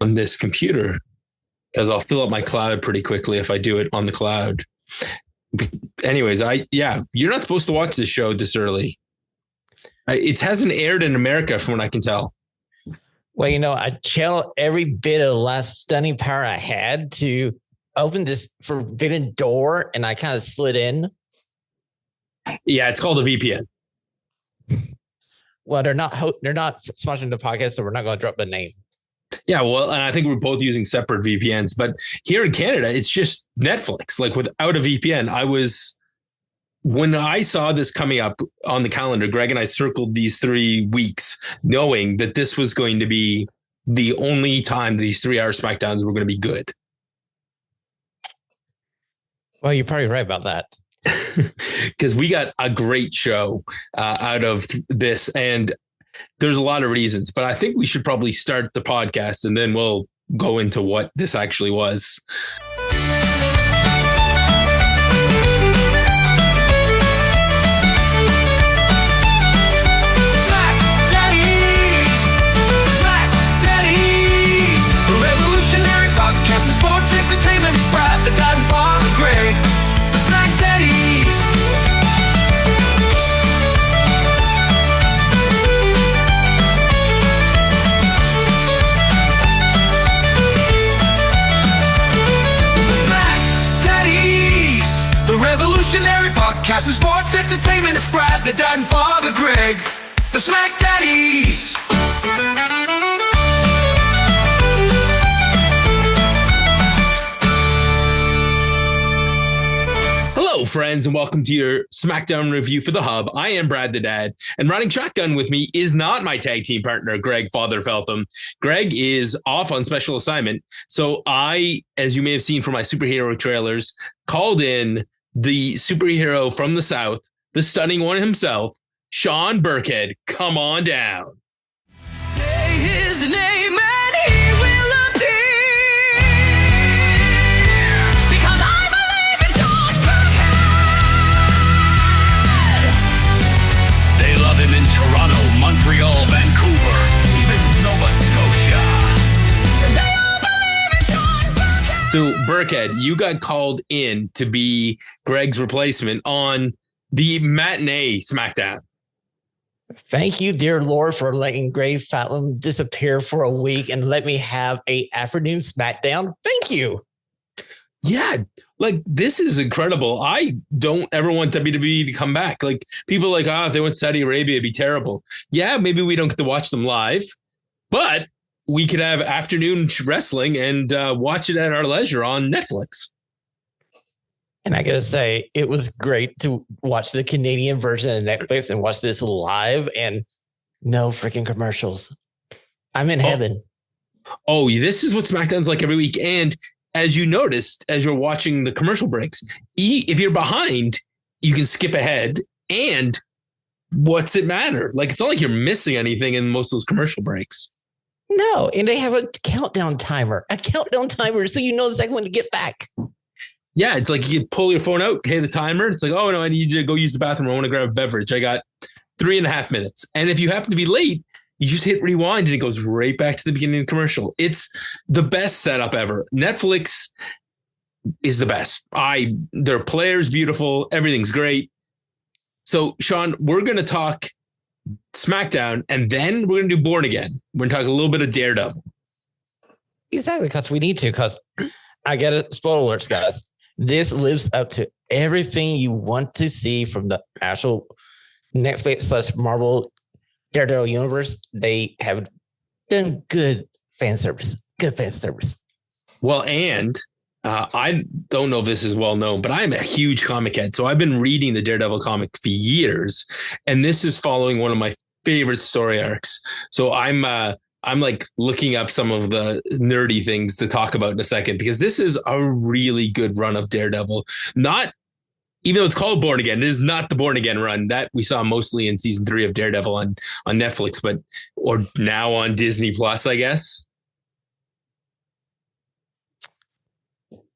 on this computer because I'll fill up my cloud pretty quickly if I do it on the cloud. Anyways, you're not supposed to watch this show this early. It hasn't aired in America from what I can tell. Well, I channeled every bit of the last stunning power I had to open this forbidden door, and I kind of slid in. Yeah, it's called a VPN. Well, they're not sponsoring the podcast, so we're not going to drop the name. Yeah, well, and I think we're both using separate VPNs, but here in Canada, it's just Netflix. Like without a VPN, when I saw this coming up on the calendar, Greg and I circled these 3 weeks, knowing that this was going to be the only time these 3-hour SmackDowns were going to be good. Well, you're probably right about that. Because we got a great show out of this, and there's a lot of reasons, but I think we should probably start the podcast and then we'll go into what this actually was. SmackDaddies, a revolutionary podcast in sports entertainment. Spread the time for the great. The SmackDaddies. Revolutionary podcast in sports entertainment. It's Brad, the dad, and Father Greg, the SmackDaddies. Hello, friends, and welcome to your SmackDown review for The Hub. I am Brad, the dad, and riding shotgun with me is not my tag team partner, Greg Father Feltham. Greg is off on special assignment, so I, as you may have seen from my superhero trailers, called in the superhero from the South, the stunning one himself, Sean Burkhead. Come on down. Say his name and he will appear. Because I believe in Sean Burkhead. They love him in Toronto, Montreal, Vancouver, even Nova Scotia. They all believe in Sean Burkhead. So, Burkhead, you got called in to be Greg's replacement on the matinee SmackDown. Thank you, dear Lord, for letting Greg Feltham disappear for a week and let me have a afternoon SmackDown. Thank you. Yeah, like this is incredible. I don't ever want WWE to come back. Like people are like, if they went to Saudi Arabia, it'd be terrible. Yeah, maybe we don't get to watch them live, but we could have afternoon wrestling and watch it at our leisure on Netflix. And I got to say, it was great to watch the Canadian version of Netflix and watch this live and no freaking commercials. I'm in heaven. Oh, this is what SmackDown's like every week. And as you noticed, as you're watching the commercial breaks, if you're behind, you can skip ahead. And what's it matter? Like, it's not like you're missing anything in most of those commercial breaks. No, and they have a countdown timer so you know exactly when to get back. Yeah, it's like you pull your phone out, hit a timer. It's like, oh, no, I need you to go use the bathroom. I want to grab a beverage. I got 3.5 minutes. And if you happen to be late, you just hit rewind and it goes right back to the beginning of the commercial. It's the best setup ever. Netflix is the best. Their players beautiful. Everything's great. So, Sean, we're going to talk SmackDown and then we're going to do Born Again. We're going to talk a little bit of Daredevil. Exactly, because we need to, because I get it. Spoiler alerts, guys. This lives up to everything you want to see from the actual Netflix/Marvel Daredevil universe. They have done good fan service. Well, and I don't know if this is well known, but I'm a huge comic head. So I've been reading the Daredevil comic for years. And this is following one of my favorite story arcs. So I'm like looking up some of the nerdy things to talk about in a second, because this is a really good run of Daredevil. Not, even though it's called Born Again, it is not the Born Again run that we saw mostly in season 3 of Daredevil on Netflix, or now on Disney Plus, I guess.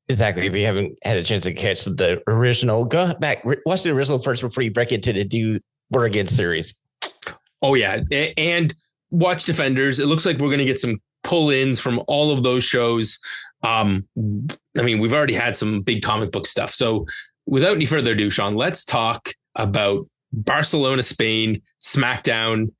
Exactly. If you haven't had a chance to catch the original, go back, watch the original first before you break into the new Born Again series. Oh, yeah. And watch Defenders. It looks like we're going to get some pull-ins from all of those shows. I mean, we've already had some big comic book stuff. So without any further ado, Sean, let's talk about Barcelona, Spain, SmackDown.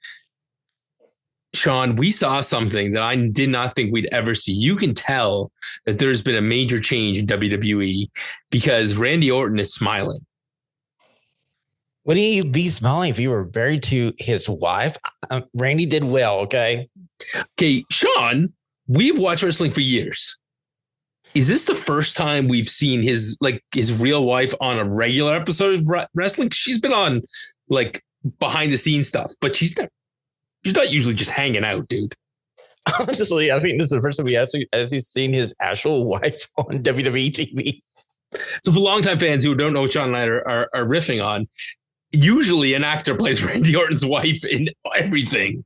Sean, we saw something that I did not think we'd ever see. You can tell that there's been a major change in WWE because Randy Orton is smiling. Wouldn't you be smiling if you were married to his wife? Randy did well, okay? Okay, Sean, we've watched wrestling for years. Is this the first time we've seen his real wife on a regular episode of wrestling? She's been on like behind the scenes stuff, but she's not usually just hanging out, dude. Honestly, I think this is the first time we actually seen his actual wife on WWE TV. So for longtime fans who don't know what Sean and I are riffing on, usually an actor plays Randy Orton's wife in everything.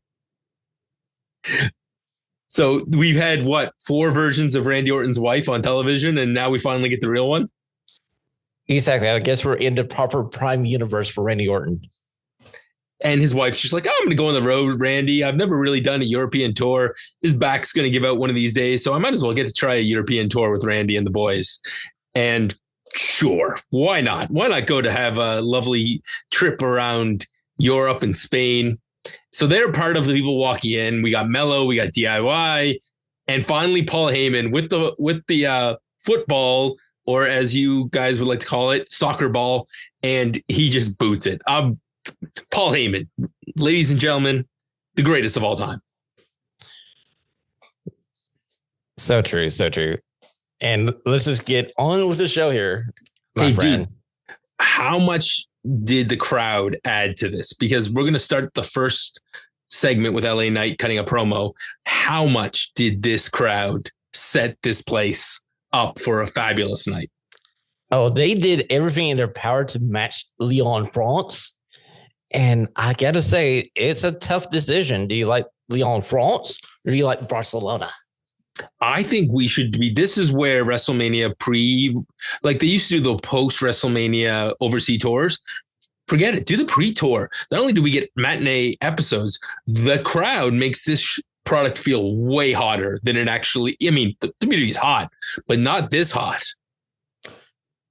So we've had 4 versions of Randy Orton's wife on television, and now we finally get the real one. Exactly. I guess we're in the proper prime universe for Randy Orton. And his wife's just like, I'm going to go on the road with Randy. I've never really done a European tour. His back's going to give out one of these days, so I might as well get to try a European tour with Randy and the boys. And sure, why not? Why not go to have a lovely trip around Europe and Spain? So they're part of the people walking in. We got Mello, we got DIY, and finally Paul Heyman with the football, or as you guys would like to call it, soccer ball, and he just boots it. Paul Heyman, ladies and gentlemen, the greatest of all time. So true, so true. And let's just get on with the show here, my friend. Dude, how much did the crowd add to this? Because we're going to start the first segment with LA Knight cutting a promo. How much did this crowd set this place up for a fabulous night? Oh, they did everything in their power to match Leon France. And I got to say, it's a tough decision. Do you like Leon France or do you like Barcelona? I think we should be. This is where WrestleMania like they used to do the post WrestleMania overseas tours. Forget it. Do the pre-tour. Not only do we get matinee episodes, the crowd makes this product feel way hotter than it actually. I mean, the community is hot, but not this hot.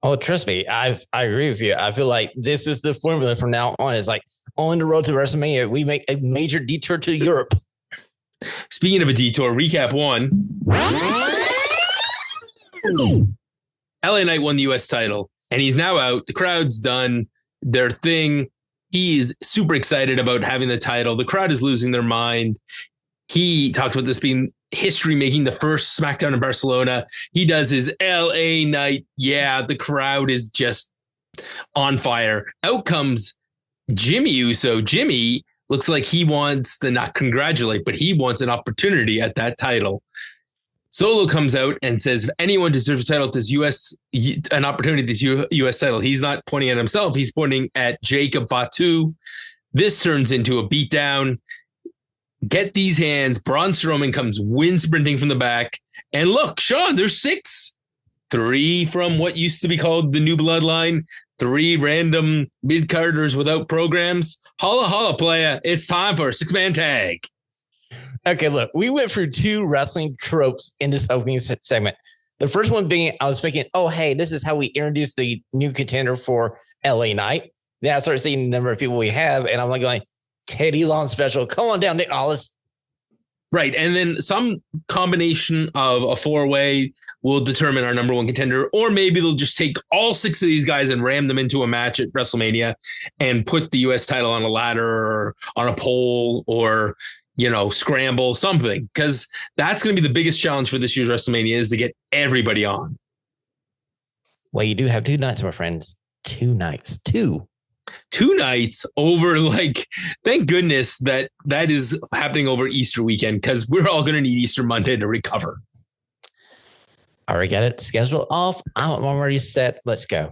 Oh, trust me. I agree with you. I feel like this is the formula from now on. It's like on the road to WrestleMania, we make a major detour to Europe. Speaking of a detour, recap 1. LA Knight won the US title, and he's now out. The crowd's done their thing. He is super excited about having the title. The crowd is losing their mind. He talks about this being history making, the first SmackDown in Barcelona. He does his LA Knight. Yeah, the crowd is just on fire. Out comes Jimmy Uso. Jimmy looks like he wants to not congratulate, but he wants an opportunity at that title. Solo comes out and says, if anyone deserves a title at this an opportunity at this US title, he's not pointing at himself. He's pointing at Jacob Fatu. This turns into a beatdown. Get these hands. Braun Strowman comes wind sprinting from the back. And look, Sean, there's 6. 3 from what used to be called the New Bloodline. 3 random mid-carders without programs. Holla, holla, playa. It's time for a 6-man tag. Okay, look, we went through 2 wrestling tropes in this opening segment. The first one being, I was thinking, oh, hey, this is how we introduce the new contender for LA Knight. Then I started seeing the number of people we have, and I'm like going, Teddy Long special. Come on down, Nick Aldis. Right. And then some combination of a 4-way will determine our number 1 contender, or maybe they'll just take all 6 of these guys and ram them into a match at WrestleMania and put the US title on a ladder or on a pole or, scramble something, because that's going to be the biggest challenge for this year's WrestleMania is to get everybody on. Well, you do have 2 nights, my friends. 2 nights. 2 nights over, thank goodness that is happening over Easter weekend, because we're all going to need Easter Monday to recover. Already got it scheduled off. I'm already set. Let's go.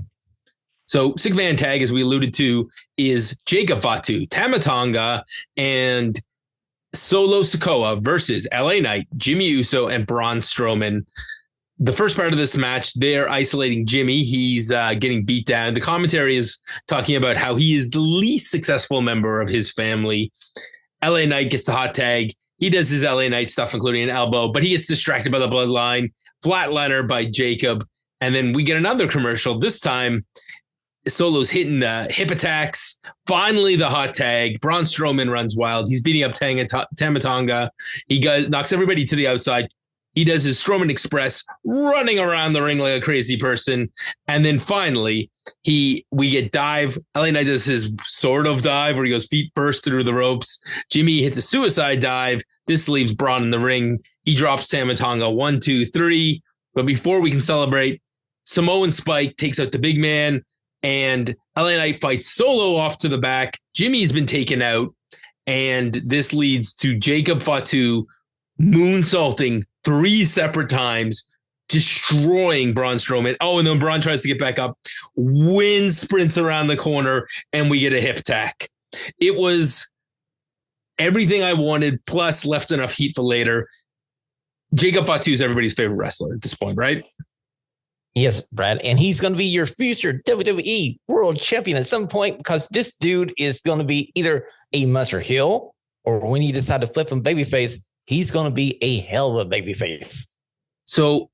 So 6-man tag, as we alluded to, is Jacob Fatu, Tama Tonga, and Solo Sikoa versus LA Knight, Jimmy Uso, and Braun Strowman. The first part of this match, they're isolating Jimmy. He's getting beat down. The commentary is talking about how he is the least successful member of his family. LA Knight gets the hot tag. He does his LA Knight stuff, including an elbow, but he gets distracted by the bloodline, flatliner by Jacob. And then we get another commercial. This time, Solo's hitting the hip attacks. Finally, the hot tag. Braun Strowman runs wild. He's beating up Tama Tonga. He knocks everybody to the outside. He does his Strowman Express, running around the ring like a crazy person. And then finally, we get dive. LA Knight does his sort of dive where he goes feet first through the ropes. Jimmy hits a suicide dive. This leaves Braun in the ring. He drops Tama Tonga 1, 2, 3. But before we can celebrate, Samoan Spike takes out the big man, and LA Knight fights Solo off to the back. Jimmy's been taken out, and this leads to Jacob Fatu moonsaulting 3 separate times, destroying Braun Strowman. Oh, and then Braun tries to get back up, wind sprints around the corner, and we get a hip attack. It was everything I wanted, plus left enough heat for later. Jacob Fatu is everybody's favorite wrestler at this point, right? Yes, Brad. And he's going to be your future WWE World Champion at some point, because this dude is going to be either a Monster heel, or when you decide to flip him babyface, he's going to be a hell of a babyface. So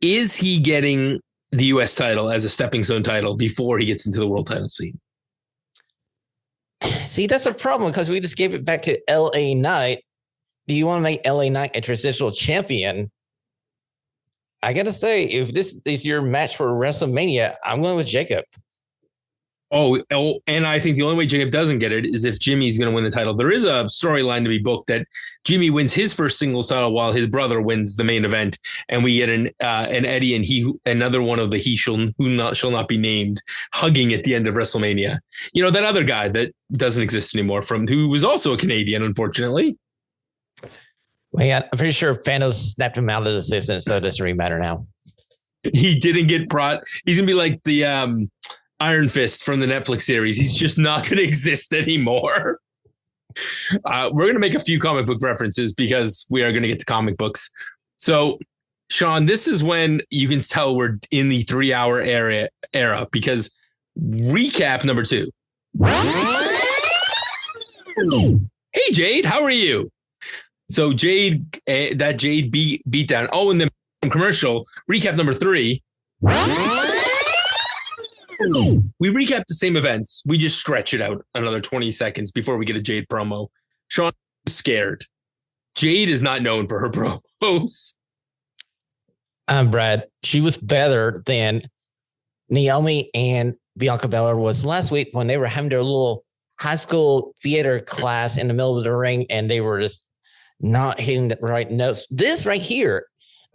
is he getting the U.S. title as a stepping stone title before he gets into the world title scene? See, that's a problem, because we just gave it back to LA Knight. Do you want to make LA Knight a transitional champion? I got to say, if this is your match for WrestleMania, I'm going with Jacob. Oh, and I think the only way Jacob doesn't get it is if Jimmy's going to win the title. There is a storyline to be booked that Jimmy wins his first singles title while his brother wins the main event, and we get an Eddie and another one of the shall not be named hugging at the end of WrestleMania. You know, that other guy that doesn't exist anymore who was also a Canadian, unfortunately. Well, yeah, I'm pretty sure Thanos snapped him out of existence, so it doesn't really matter now. He didn't get brought. He's going to be like the Iron Fist from the Netflix series. He's just not going to exist anymore. We're going to make a few comic book references because we are going to get to comic books. So, Sean, this is when you can tell we're in the 3-hour era because recap number 2. Hey, Jade, how are you? So Jade, that Jade beat down. Oh, and then commercial recap number 3. We recap the same events. We just stretch it out another 20 seconds before we get a Jade promo. Sean is scared. Jade is not known for her promos. Brad, she was better than Naomi and Bianca Belair was last week when they were having their little high school theater class in the middle of the ring, and they were just not hitting the right notes. This right here,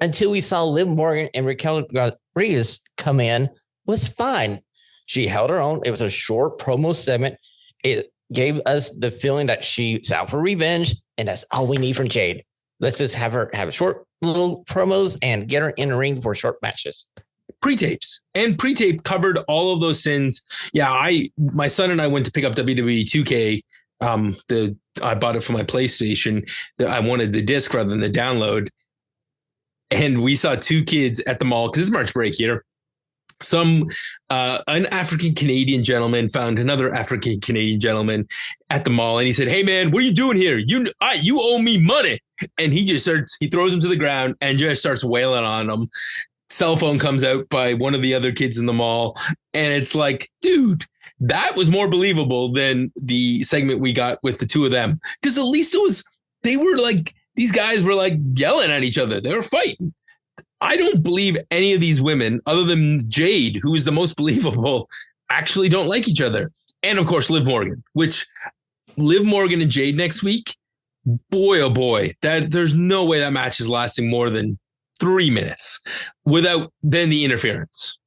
until we saw Liv Morgan and Raquel Rodriguez come in, was fine. She held her own. It was a short promo segment. It gave us the feeling that she's out for revenge, and that's all we need from Jade. Let's just have her have short little promos and get her in the ring for short matches. Pre-tapes. And pre-tape covered all of those sins. Yeah, my son and I went to pick up WWE 2K. I bought it for my PlayStation. I wanted the disc rather than the download. And we saw 2 kids at the mall, because it's March break here. An African Canadian gentleman found another African Canadian gentleman at the mall, and he said, "Hey man, what are you doing here? You owe me money." And he throws him to the ground and just starts wailing on him. Cell phone comes out by one of the other kids in the mall, and it's like, dude, that was more believable than the segment we got with the 2 of them, because at least these guys were like yelling at each other. They were fighting. I don't believe any of these women, other than Jade, who is the most believable, actually don't like each other. And of course, Liv Morgan, which Liv Morgan and Jade next week, boy, oh boy, there's no way that match is lasting more than 3 minutes without then the interference.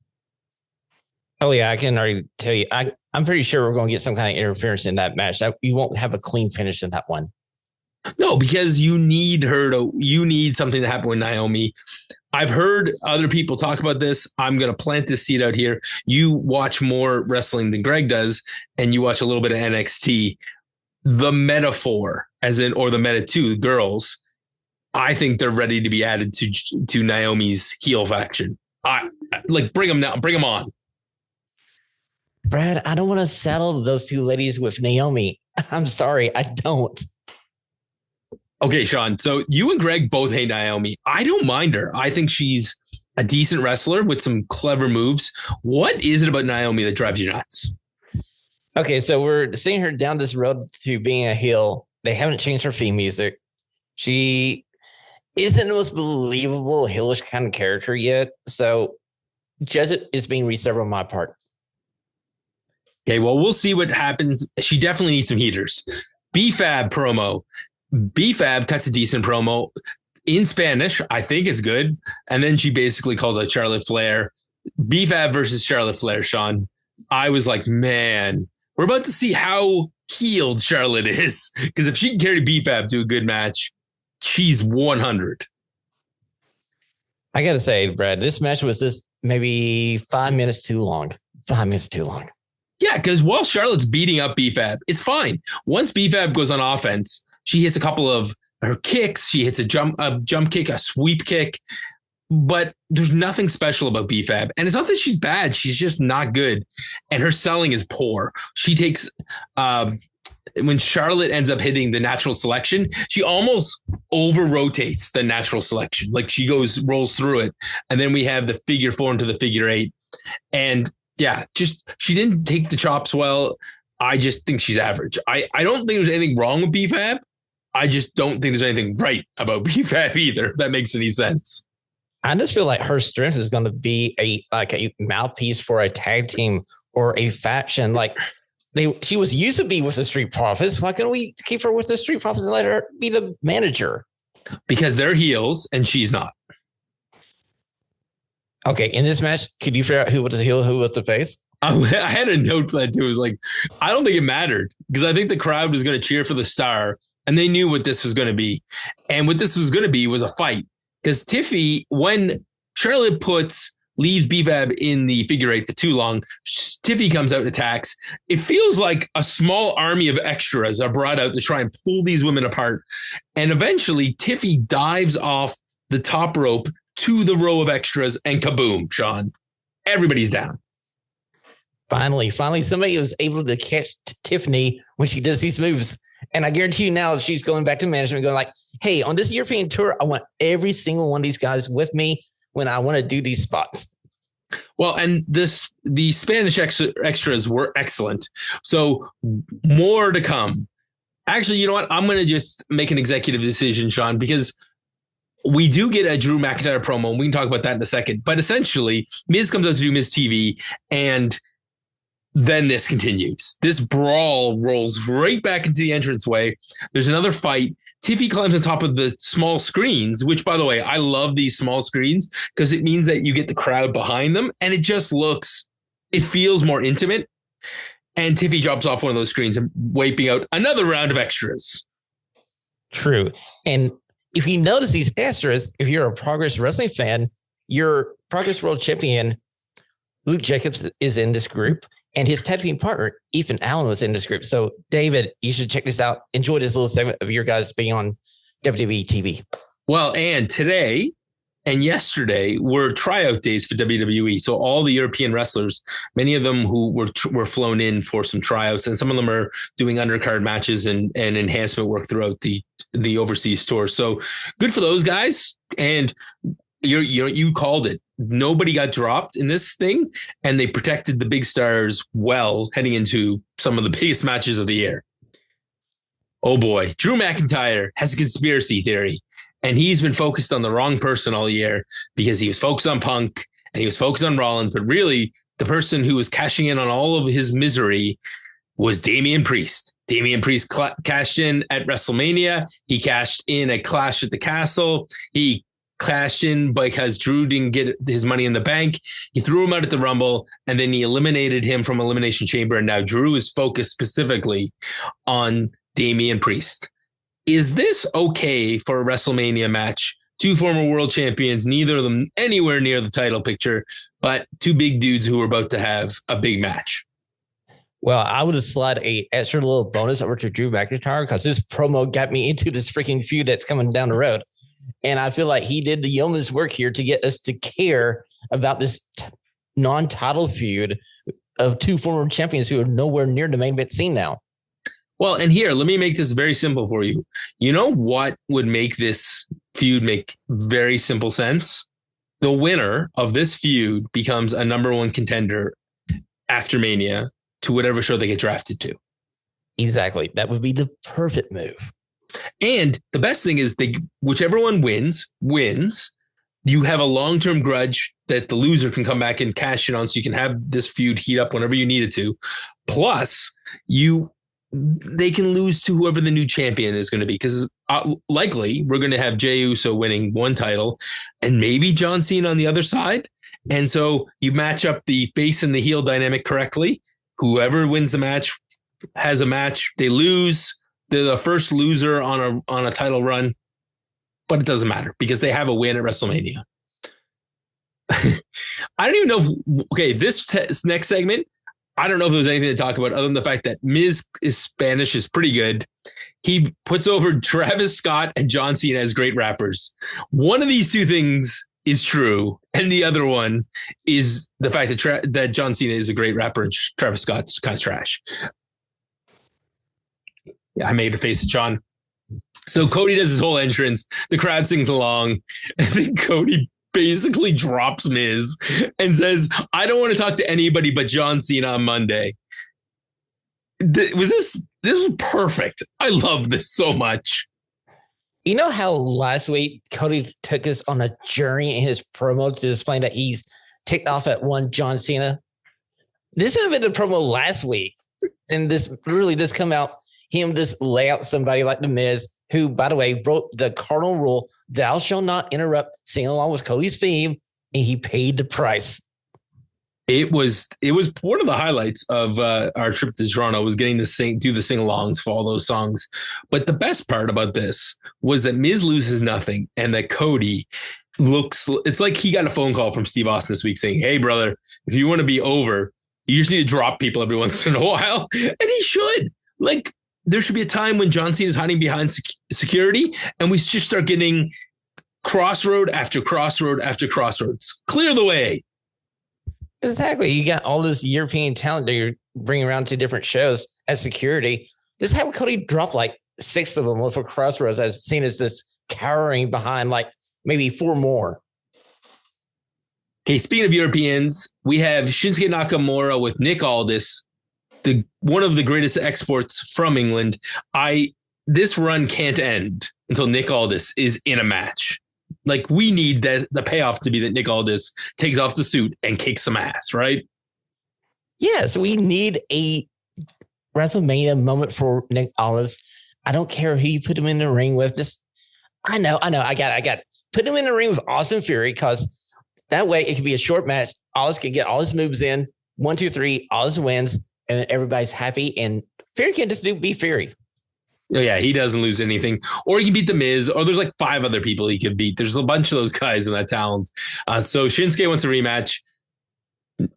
Oh yeah, I can already tell you. I'm pretty sure we're going to get some kind of interference in that match. You won't have a clean finish in that one. No, because you need something to happen with Naomi. I've heard other people talk about this. I'm going to plant this seed out here. You watch more wrestling than Greg does, and you watch a little bit of NXT. The metaphor, or the meta 2 girls, I think they're ready to be added to Naomi's heel faction. Bring them now. Bring them on. Brad, I don't want to saddle those 2 ladies with Naomi. I'm sorry, I don't. Okay, Sean. So you and Greg both hate Naomi. I don't mind her. I think she's a decent wrestler with some clever moves. What is it about Naomi that drives you nuts? Okay, so we're seeing her down this road to being a heel. They haven't changed her theme music. She isn't the most believable heelish kind of character yet. So just it is being reserved on my part. Okay, well, we'll see what happens. She definitely needs some heaters. BFAB promo. BFAB cuts a decent promo in Spanish. I think it's good. And then she basically calls out Charlotte Flair. BFAB versus Charlotte Flair, Sean. I was like, man, we're about to see how healed Charlotte is. Because if she can carry BFAB to a good match, she's 100. I got to say, Brad, this match was just maybe 5 minutes too long. 5 minutes too long. Yeah, because while Charlotte's beating up BFAB, it's fine. Once BFAB goes on offense, she hits a couple of her kicks. She hits a jump kick, a sweep kick. But there's nothing special about BFAB. And it's not that she's bad. She's just not good. And her selling is poor. She takes when Charlotte ends up hitting the natural selection, she almost over rotates the natural selection. Like she rolls through it. And then we have the figure 4 into the figure 8. And yeah, just she didn't take the chops well. I just think she's average. I don't think there's anything wrong with BFAB. I just don't think there's anything right about BFAB either, if that makes any sense. I just feel like her strength is going to be a mouthpiece for a tag team or a faction. Like she was used to be with the Street Profits. Why can't we keep her with the Street Profits and let her be the manager? Because they're heels and she's not. Okay, in this match, could you figure out who was the heel, who was the face? I had a note for that too. It was like, I don't think it mattered because I think the crowd was going to cheer for the star and they knew what this was going to be. And what this was going to be was a fight because Tiffy, when Charlotte leaves BFAB in the figure 8 for too long, Tiffy comes out and attacks. It feels like a small army of extras are brought out to try and pull these women apart. And eventually Tiffy dives off the top rope to the row of extras and kaboom, Sean. Everybody's down. Finally, somebody was able to catch Tiffany when she does these moves. And I guarantee you now she's going back to management going like, hey, on this European tour, I want every single one of these guys with me when I want to do these spots. Well, and the Spanish extras were excellent. So more to come. Actually, you know what? I'm going to just make an executive decision, Sean, because we do get a Drew McIntyre promo, and we can talk about that in a second. But essentially, Miz comes out to do Miz TV, and then this continues. This brawl rolls right back into the entranceway. There's another fight. Tiffy climbs on top of the small screens, which, by the way, I love these small screens because it means that you get the crowd behind them, and it feels more intimate. And Tiffy drops off one of those screens and wiping out another round of extras. True. And if you notice these extras, if you're a Progress Wrestling fan, your Progress World Champion, Luke Jacobs, is in this group, and his tag team partner, Ethan Allen, was in this group. So, David, you should check this out. Enjoy this little segment of your guys being on WWE TV. Well, and today and yesterday were tryout days for WWE. So all the European wrestlers, many of them who were flown in for some tryouts, and some of them are doing undercard matches and enhancement work throughout the overseas tour. So good for those guys. And you called it. Nobody got dropped in this thing, and they protected the big stars well heading into some of the biggest matches of the year. Oh boy, Drew McIntyre has a conspiracy theory. And he's been focused on the wrong person all year because he was focused on Punk and he was focused on Rollins. But really, the person who was cashing in on all of his misery was Damian Priest. Damian Priest cashed in at WrestleMania. He cashed in at Clash at the Castle. He cashed in because Drew didn't get his money in the bank. He threw him out at the Rumble, and then he eliminated him from Elimination Chamber. And now Drew is focused specifically on Damian Priest. Is this okay for a WrestleMania match? Two former world champions, neither of them anywhere near the title picture, but two big dudes who are about to have a big match. Well, I would have slid a extra little bonus over to Drew McIntyre because this promo got me into this freaking feud that's coming down the road. And I feel like he did the yeoman's work here to get us to care about this non-title feud of two former champions who are nowhere near the main event scene now. Well, and here, let me make this very simple for you. You know what would make this feud make very simple sense? The winner of this feud becomes a number one contender after Mania to whatever show they get drafted to. Exactly. That would be the perfect move. And the best thing is whichever one wins. You have a long-term grudge that the loser can come back and cash in on, so you can have this feud heat up whenever you need it to. Plus, they can lose to whoever the new champion is going to be, because likely we're going to have Jey Uso winning one title and maybe John Cena on the other side. And so you match up the face and the heel dynamic correctly. Whoever wins the match has a match. They lose. They're the first loser on a title run, but it doesn't matter because they have a win at WrestleMania. I don't even know. This next segment, I don't know if there's anything to talk about other than the fact that Miz is Spanish is pretty good. He puts over Travis Scott and John Cena as great rappers. One of these two things is true, and the other one is the fact that John Cena is a great rapper and Travis Scott's kind of trash. Yeah, I made a face at Sean. So Cody does his whole entrance. The crowd sings along. And then Cody basically drops Miz and says, I don't want to talk to anybody but John Cena on Monday. This was perfect. I love this so much. You know how last week Cody took us on a journey in his promo to explain that he's ticked off at one John Cena? This had been the promo last week. And this really does come out, him just lay out somebody like The Miz, who, by the way, wrote the cardinal rule, thou shalt not interrupt, sing along with Cody's theme, and he paid the price. It was one of the highlights of our trip to Toronto was getting to do the sing-alongs for all those songs. But the best part about this was that Miz loses nothing, and that Cody it's like he got a phone call from Steve Austin this week saying, hey, brother, if you want to be over, you just need to drop people every once in a while. And he should. Like, there should be a time when John Cena is hiding behind security and we just start getting crossroad after crossroad after crossroads. Clear the way. Exactly. You got all this European talent that you're bringing around to different shows as security. Just have Cody drop like 6 of them for crossroads as seen as this cowering behind like maybe 4 more. Okay, speaking of Europeans, we have Shinsuke Nakamura with Nick Aldis, one of the greatest exports from England. This run can't end until Nick Aldis is in a match. Like, we need the payoff to be that Nick Aldis takes off the suit and kicks some ass, right? Yes, we need a WrestleMania moment for Nick Aldis. I don't care who you put him in the ring with. I know. I got it. Put him in the ring with Austin Fury, because that way it could be a short match. Aldis can get all his moves in. 1, 2, 3. Aldis wins, and everybody's happy. And Fury can just be Fury. Oh, yeah, he doesn't lose anything. Or he can beat The Miz, or there's like 5 other people he could beat. There's a bunch of those guys in that talent. So Shinsuke wants a rematch.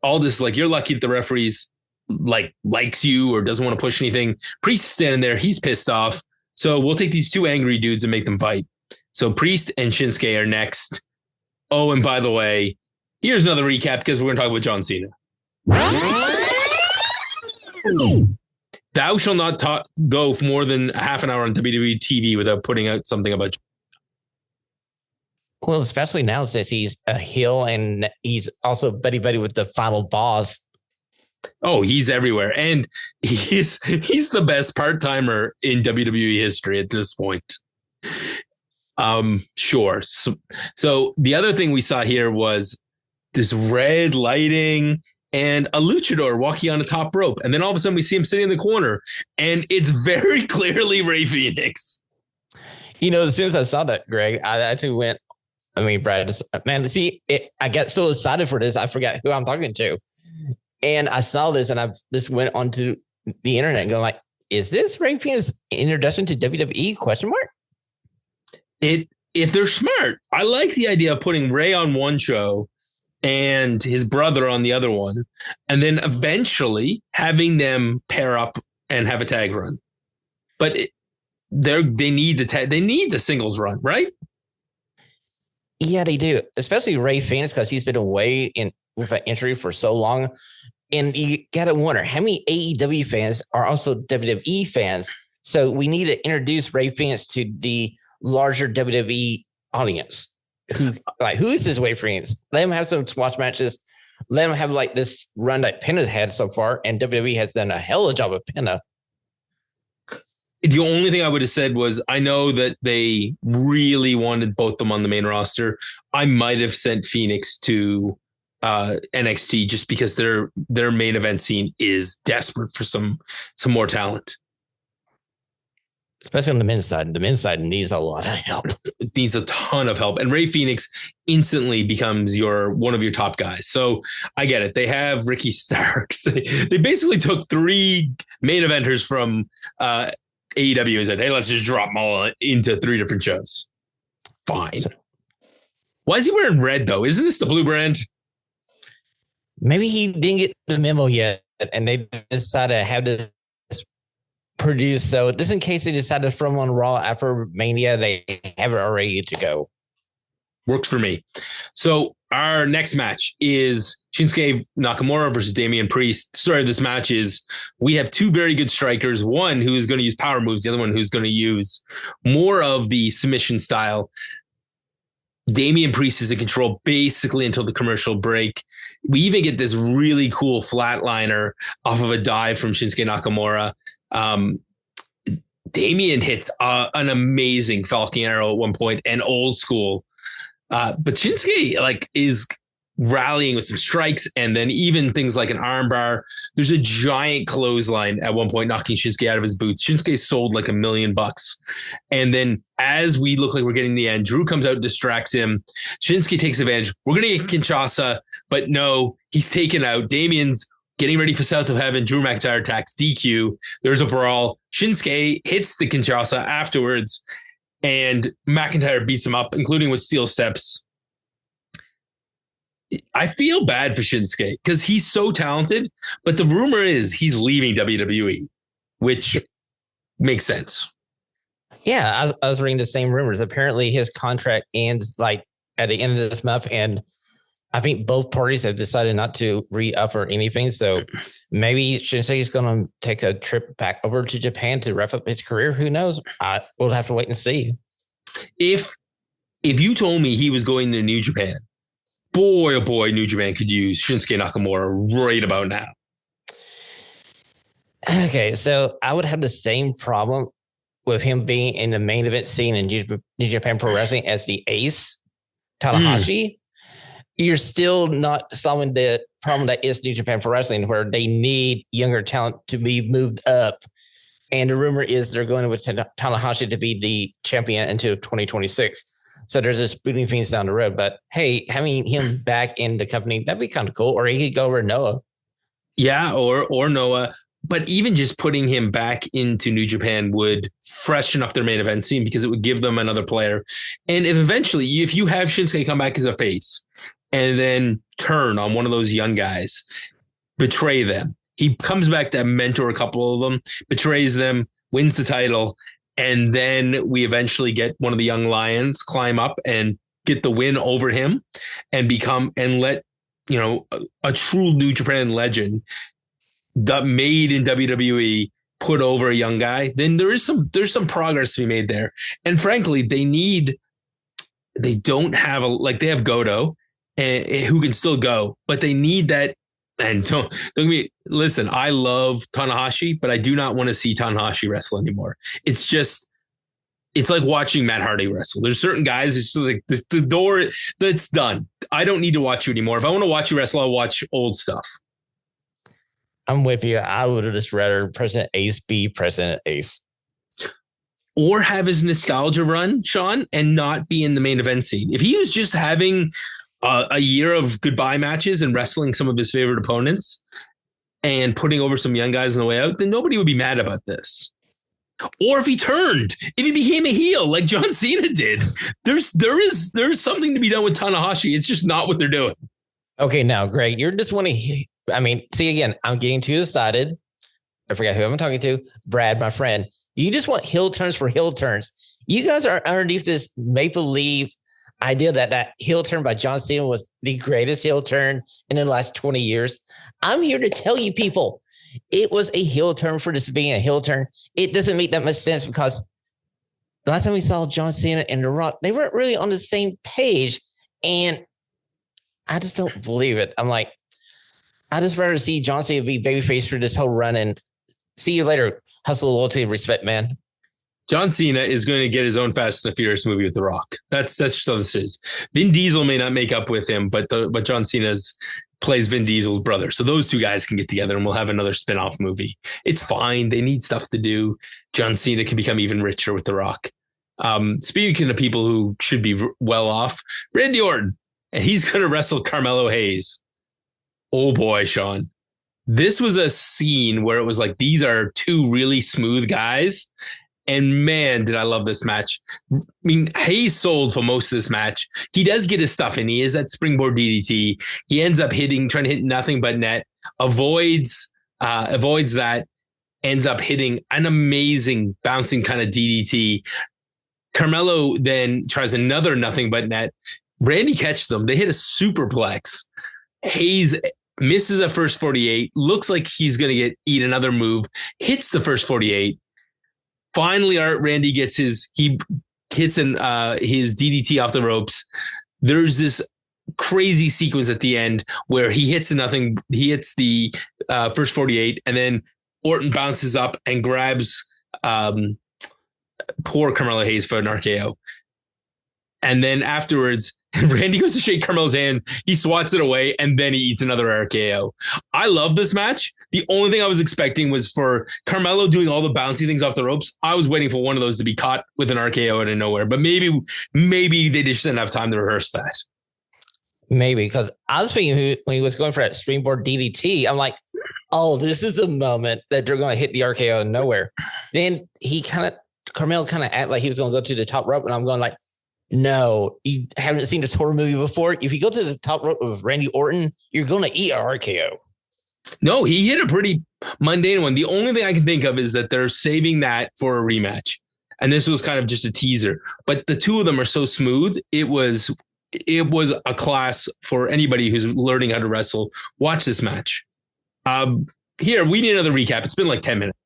Aldis, like, you're lucky that the referees likes you or doesn't want to push anything. Priest is standing there. He's pissed off. So we'll take these 2 angry dudes and make them fight. So Priest and Shinsuke are next. Oh, and by the way, here's another recap because we're going to talk about John Cena. Thou shall not go for more than half an hour on WWE TV without putting out something about. Well, especially now since he's a heel and he's also buddy with the final boss. Oh, he's everywhere. And he's the best part-timer in WWE history at this point. Sure. So the other thing we saw here was this red lighting and a luchador walking on a top rope. And then all of a sudden we see him sitting in the corner and it's very clearly Rey Fenix. You know, as soon as I saw that, Greg, I actually went, Brad, man, see, I got so excited for this. I forgot who I'm talking to. And I saw this and I just went onto the internet and going like, is this Rey Fenix's introduction to WWE ? If they're smart, I like the idea of putting Rey on one show and his brother on the other one, and then eventually having them pair up and have a tag run. But they need the singles run, right? Yeah, they do. Especially Rey Fenix, because he's been away with an injury for so long. And you got to wonder how many AEW fans are also WWE fans. So we need to introduce Ray Phoenix to the larger WWE audience. Who is this Ray Phoenix? Let him have some squash matches. Let him have like this run that Penta's had so far. And WWE has done a hell of a job of Penta. The only thing I would have said was, I know that they really wanted both of them on the main roster. I might have sent Phoenix to NXT just because their main event scene is desperate for some more talent. Especially on the men's side. The men's side needs a lot of help. It needs a ton of help. And Ray Phoenix instantly becomes one of your top guys. So I get it. They have Ricky Starks. They basically took 3 main eventers from AEW and said, hey, let's just drop them all into 3 different shows. Fine. Why is he wearing red, though? Isn't this the blue brand? Maybe he didn't get the memo yet, and they decided to have this produced. So just in case they decide to throw him on Raw after Mania, they have it already to go. Works for me. So our next match is Shinsuke Nakamura versus Damian Priest. The story of this match is we have 2 very good strikers, one who is going to use power moves, the other one who's going to use more of the submission style. Damian Priest is in control basically until the commercial break. We even get this really cool flatliner off of a dive from Shinsuke Nakamura. Damian hits an amazing Falcon Arrow at one point and old school. But Shinsuke is rallying with some strikes and then even things like an armbar. There's a giant clothesline at one point knocking Shinsuke out of his boots. Shinsuke sold like $1 million. And then as we look like we're getting the end, Drew comes out, distracts him. Shinsuke takes advantage. We're going to get Kinshasa, but no, he's taken out. Damian's getting ready for South of Heaven. Drew McIntyre attacks DQ. There's a brawl. Shinsuke hits the Kinshasa afterwards, and McIntyre beats him up, including with steel steps. I feel bad for Shinsuke because he's so talented, but the rumor is he's leaving WWE, which makes sense. Yeah, I was reading the same rumors. Apparently his contract ends at the end of this month, and I think both parties have decided not to re-up or anything. So maybe Shinsuke is going to take a trip back over to Japan to wrap up his career. Who knows? We'll have to wait and see. If you told me he was going to New Japan, boy, oh boy, New Japan could use Shinsuke Nakamura right about now. Okay, so I would have the same problem with him being in the main event scene in New Japan Pro Wrestling as the ace, Tanahashi. You're still not solving the problem that is New Japan Pro Wrestling, where they need younger talent to be moved up. And the rumor is they're going with Tanahashi to be the champion until 2026. So there's just moving things down the road. But hey, having him back in the company, that'd be kind of cool. Or he could go over Noah. Yeah, or Noah. But even just putting him back into New Japan would freshen up their main event scene because it would give them another player. And if you have Shinsuke come back as a face and then turn on one of those young guys, betray them. He comes back to mentor a couple of them, betrays them, wins the title. And then we eventually get one of the young lions climb up and get the win over him and let, a true New Japan legend that made in WWE put over a young guy. Then there's some progress to be made there. And frankly, they don't have they have Goto who can still go, but they need that. And don't get me, listen, I love Tanahashi, but I do not want to see Tanahashi wrestle anymore. It's like watching Matt Hardy wrestle. There's certain guys, it's like the door that's done. I don't need to watch you anymore. If I want to watch you wrestle, I'll watch old stuff. I'm with you. I would have just rather President Ace be President Ace. Or have his nostalgia run, Sean, and not be in the main event scene. If he was just having a year of goodbye matches and wrestling some of his favorite opponents and putting over some young guys on the way out, then nobody would be mad about this. Or if he became a heel like John Cena did, there is something to be done with Tanahashi. It's just not what they're doing. Okay, now, Greg, you're just wanting. See, again, I'm getting too excited. I forgot who I'm talking to. Brad, my friend. You just want heel turns for heel turns. You guys are underneath this make-believe idea that that heel turn by John Cena was the greatest heel turn in the last 20 years. I'm here to tell you people, it was a heel turn for just being a heel turn. It doesn't make that much sense because the last time we saw John Cena and The Rock, they weren't really on the same page. And I just don't believe it. I'm like, I just rather see John Cena be babyface for this whole run and see you later. Hustle, loyalty, and respect, man. John Cena is going to get his own Fast and the Furious movie with The Rock. That's just how this is. Vin Diesel may not make up with him, but John Cena's plays Vin Diesel's brother. So those two guys can get together and we'll have another spin-off movie. It's fine. They need stuff to do. John Cena can become even richer with The Rock. Speaking of people who should be well off, Randy Orton, and he's going to wrestle Carmelo Hayes. Oh boy, Sean. This was a scene where it was like, these are two really smooth guys. And man, did I love this match. I mean, Hayes sold for most of this match. He does get his stuff in. He is that springboard DDT. He ends up trying to hit nothing but net, avoids that, ends up hitting an amazing bouncing kind of DDT. Carmelo then tries another nothing but net. Randy catches them. They hit a superplex. Hayes misses a first 48, looks like he's going to eat another move, hits the first 48. Finally, Randy gets his DDT off the ropes. There's this crazy sequence at the end where he hits the first 48, and then Orton bounces up and grabs poor Carmelo Hayes for an RKO. And then afterwards, Randy goes to shake Carmelo's hand. He swats it away, and then he eats another RKO. I love this match. The only thing I was expecting was for Carmelo doing all the bouncy things off the ropes. I was waiting for one of those to be caught with an RKO out of nowhere. But maybe they just didn't have time to rehearse that. Maybe, because I was thinking when he was going for that springboard DDT, I'm like, oh, this is a moment that they're going to hit the RKO out of nowhere. Then Carmelo kind of act like he was going to go to the top rope, and I'm going like, no, you haven't seen this horror movie before. If you go to the top rope of Randy Orton, you're going to eat an RKO. No, he hit a pretty mundane one. The only thing I can think of is that they're saving that for a rematch. And this was kind of just a teaser. But the two of them are so smooth. It was a class for anybody who's learning how to wrestle. Watch this match. Here, we need another recap. It's been like 10 minutes.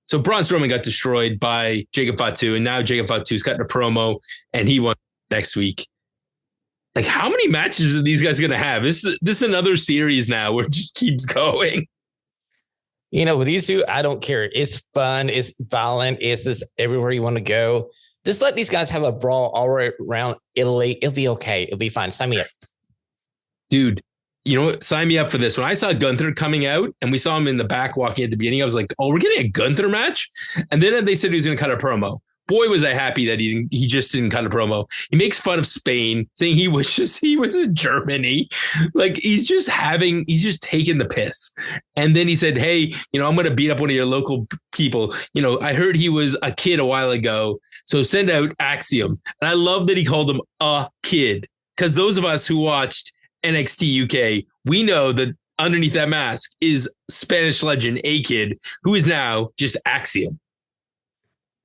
So Braun Strowman got destroyed by Jacob Fatu, and now Jacob Fatu's gotten a promo, and he won next week. Like, how many matches are these guys going to have? This is another series now where it just keeps going. You know, with these two, I don't care. It's fun. It's violent. It's just everywhere you want to go. Just let these guys have a brawl all around Italy. It'll be okay. It'll be fine. Sign me up. Dude, you know what? Sign me up for this. When I saw Gunther coming out and we saw him in the back walking at the beginning, I was like, oh, we're getting a Gunther match? And then they said he was going to cut a promo. Boy, was I happy that he just didn't cut a promo. He makes fun of Spain, saying he was in Germany. Like, he's just taking the piss. And then he said, hey, I'm going to beat up one of your local people. I heard he was a kid a while ago. So send out Axiom. And I love that he called him a kid, because those of us who watched NXT UK, we know that underneath that mask is Spanish legend A-Kid, who is now just Axiom.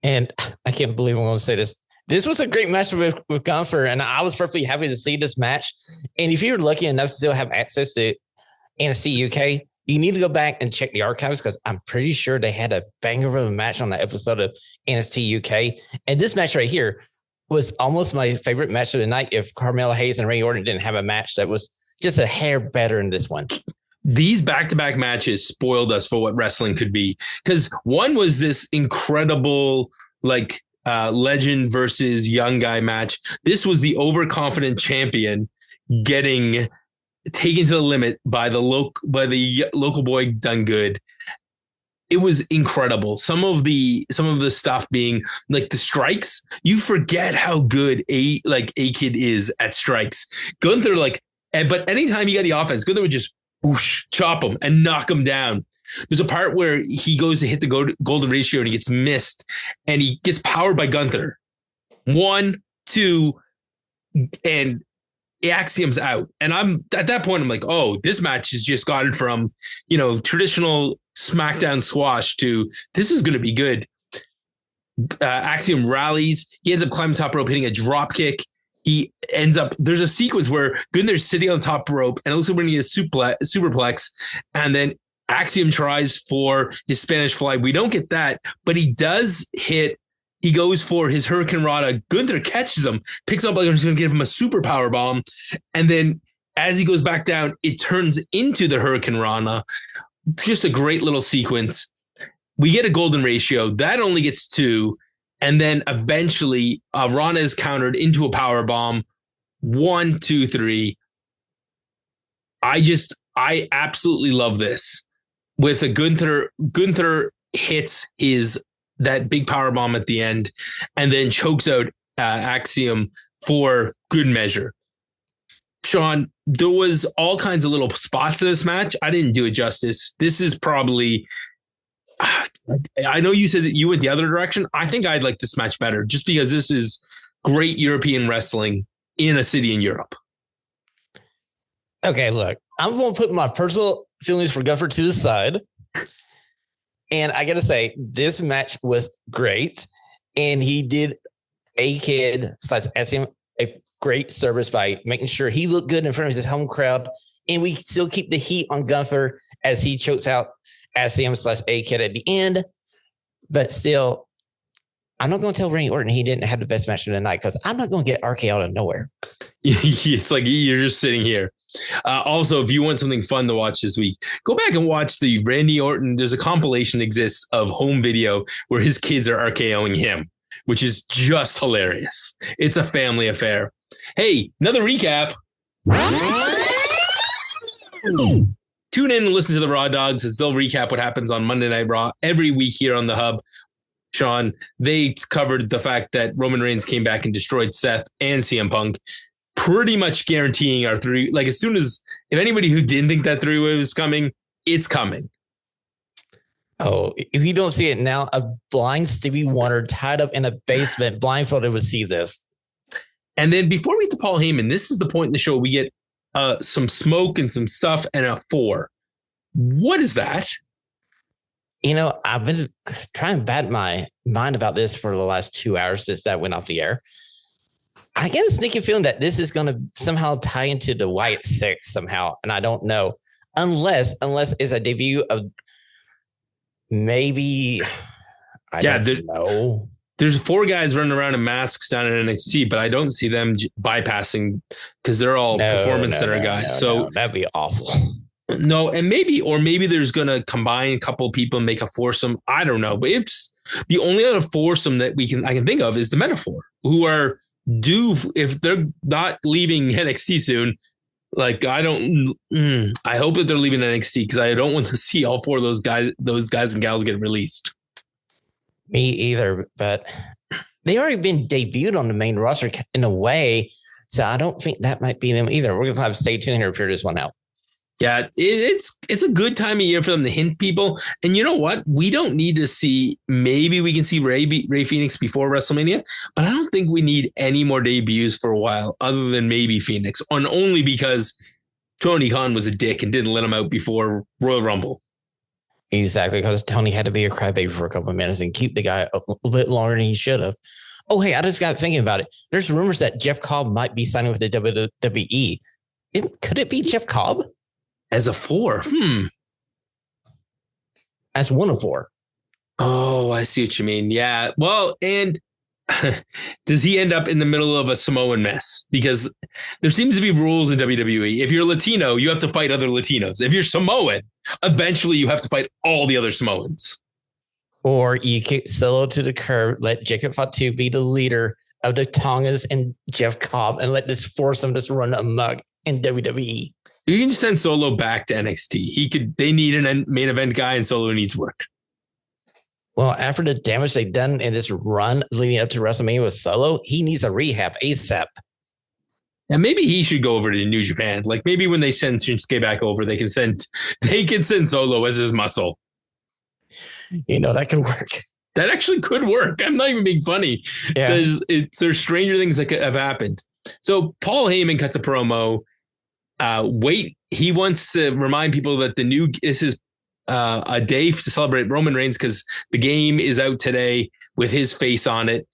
And I can't believe I'm going to say this. This was a great match with Gunther, and I was perfectly happy to see this match. And if you're lucky enough to still have access to NXT UK, you need to go back and check the archives, because I'm pretty sure they had a banger of a match on that episode of NXT UK. And this match right here was almost my favorite match of the night if Carmelo Hayes and Randy Orton didn't have a match that was just a hair better than this one. These back-to-back matches spoiled us for what wrestling could be, because one was this incredible legend versus young guy match. This was the overconfident champion getting taken to the limit by the local boy done good. It was incredible. Some of the stuff being like the strikes. You forget how good A-Kid is at strikes. Gunther, but anytime he got the offense, Gunther would just whoosh, chop him and knock him down. There's a part where he goes to hit the golden ratio and he gets missed, and he gets powered by Gunther. 1, 2, and Axiom's out. And I'm at that point, I'm like, oh, this match has just gotten from, traditional SmackDown squash to this is going to be good. Axiom rallies. He ends up climbing top rope, hitting a drop kick. He ends up, there's a sequence where Gunther's sitting on the top rope and also bringing a superplex. And then Axiom tries for his Spanish fly. We don't get that, but he does hit. He goes for his Hurricane Rana. Gunther catches him, picks up like he's going to give him a super power bomb. And then as he goes back down, it turns into the Hurricane Rana. Just a great little sequence. We get a golden ratio. That only gets 2. And then eventually Rana is countered into a power bomb. 1, 2, 3. I absolutely love this. With a Gunther hits that big power bomb at the end and then chokes out Axiom for good measure. Sean, there was all kinds of little spots in this match. I didn't do it justice. This is probably, I know you said that you went the other direction. I think I'd like this match better just because this is great European wrestling in a city in Europe. Okay, look, I'm going to put my personal feelings for Gunther to the side. And I got to say, this match was great. And he did A-Kid/SM a great service by making sure he looked good in front of his home crowd. And we still keep the heat on Gunther as he chokes out SM/A-Kid at the end. But still, I'm not going to tell Randy Orton he didn't have the best match of the night because I'm not going to get RK out of nowhere. It's like you're just sitting here. Also, if you want something fun to watch this week, go back and watch the Randy Orton. There's a compilation exists of home video where his kids are RKOing him, which is just hilarious. It's a family affair. Hey, another recap. Tune in and listen to the Raw Dogs as they'll recap what happens on Monday Night Raw every week here on the Hub. Sean, they covered the fact that Roman Reigns came back and destroyed Seth and CM Punk, pretty much guaranteeing our 3. Like, as soon as, if anybody who didn't think that 3-way was coming, it's coming. Oh, if you don't see it now, a blind Stevie Wonder tied up in a basement, blindfolded, would see this. And then before we get to Paul Heyman, this is the point in the show we get some smoke and some stuff and a 4. What is that? You know, I've been trying to bat my mind about this for the last 2 hours since that went off the air. I get a sneaky feeling that this is going to somehow tie into the Wyatt 6 somehow, and I don't know. Unless it's a debut of maybe, I don't know. There's 4 guys running around in masks down in NXT, but I don't see them bypassing because they're all performance center guys. So that'd be awful. No, and maybe there's going to combine a couple of people and make a foursome. I don't know, but it's the only other foursome that I can think of is the Metaphor, who are due if they're not leaving NXT soon. Like, I hope that they're leaving NXT because I don't want to see all 4 of those guys and gals get released. Me either, but they already been debuted on the main roster in a way, so I don't think that might be them either. We're going to have to stay tuned here to figure this one out. Yeah, it's a good time of year for them to hint people. And you know what? We don't need to see, maybe we can see Ray Phoenix before WrestleMania, but I don't think we need any more debuts for a while other than maybe Phoenix, and only because Tony Khan was a dick and didn't let him out before Royal Rumble. Exactly, because Tony had to be a crybaby for a couple of minutes and keep the guy a little bit longer than he should have. Oh, hey, I just got thinking about it. There's rumors that Jeff Cobb might be signing with the WWE. Could it be Jeff Cobb? As a 4? As one of 4. Oh, I see what you mean. Yeah. Well, and does he end up in the middle of a Samoan mess? Because there seems to be rules in WWE. If you're Latino, you have to fight other Latinos. If you're Samoan, eventually you have to fight all the other Samoans. Or you kick Solo to the curb, let Jacob Fatu be the leader of the Tongas and Jeff Cobb, and let this foursome just run amok in WWE. You can just send Solo back to NXT. They need a main event guy, and Solo needs work. Well, after the damage they've done in this run leading up to WrestleMania with Solo, he needs a rehab ASAP. And maybe he should go over to New Japan. Like, maybe when they send Shinsuke back over, they can send Solo as his muscle. You know, that could work. That actually could work. I'm not even being funny. Yeah. There's stranger things that could have happened. So Paul Heyman cuts a promo. He wants to remind people that this is a day to celebrate Roman Reigns because the game is out today with his face on it.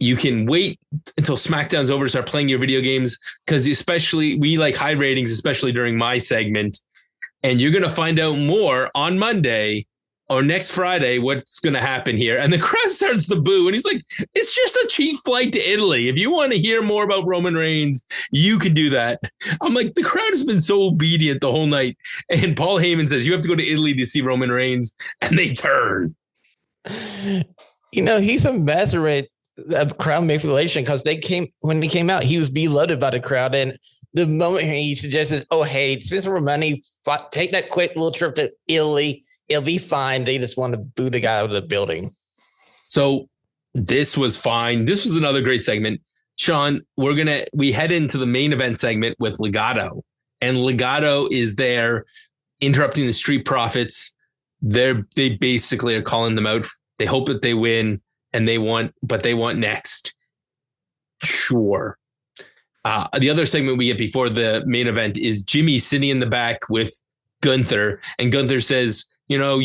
You can wait until SmackDown's over to start playing your video games because especially we like high ratings, especially during my segment. And you're going to find out more on Monday or next Friday what's going to happen here. And the crowd starts to boo. And he's like, it's just a cheap flight to Italy. If you want to hear more about Roman Reigns, you can do that. I'm like, the crowd has been so obedient the whole night. And Paul Heyman says, you have to go to Italy to see Roman Reigns. And they turn. He's a master of crowd manipulation because when he came out, he was beloved by the crowd. And the moment he suggests, oh, hey, spend some more money, take that quick little trip to Italy, it'll be fine. They just want to boo the guy out of the building. So this was fine. This was another great segment. Sean, we head into the main event segment with Legado. And Legado is there interrupting the Street Profits. They basically are calling them out. They hope that they win. And they want next. Sure. The other segment we get before the main event is Jimmy sitting in the back with Gunther. And Gunther says, we have